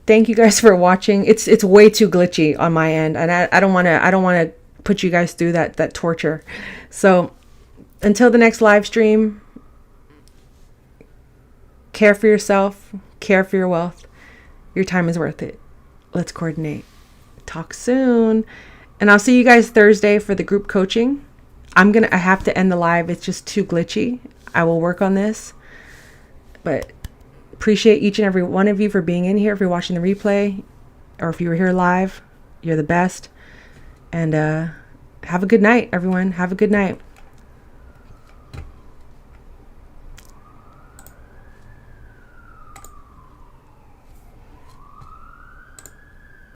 thank you guys for watching. It's way too glitchy on my end, and I don't want to put you guys through that torture. So until the next live stream, care for yourself, care for your wealth. Your time is worth it. Let's coordinate. Talk soon. And I'll see you guys Thursday for the group coaching. I have to end the live. It's just too glitchy. I will work on this. But appreciate each and every one of you for being in here. If you're watching the replay or if you were here live, you're the best. And have a good night, everyone. Have a good night.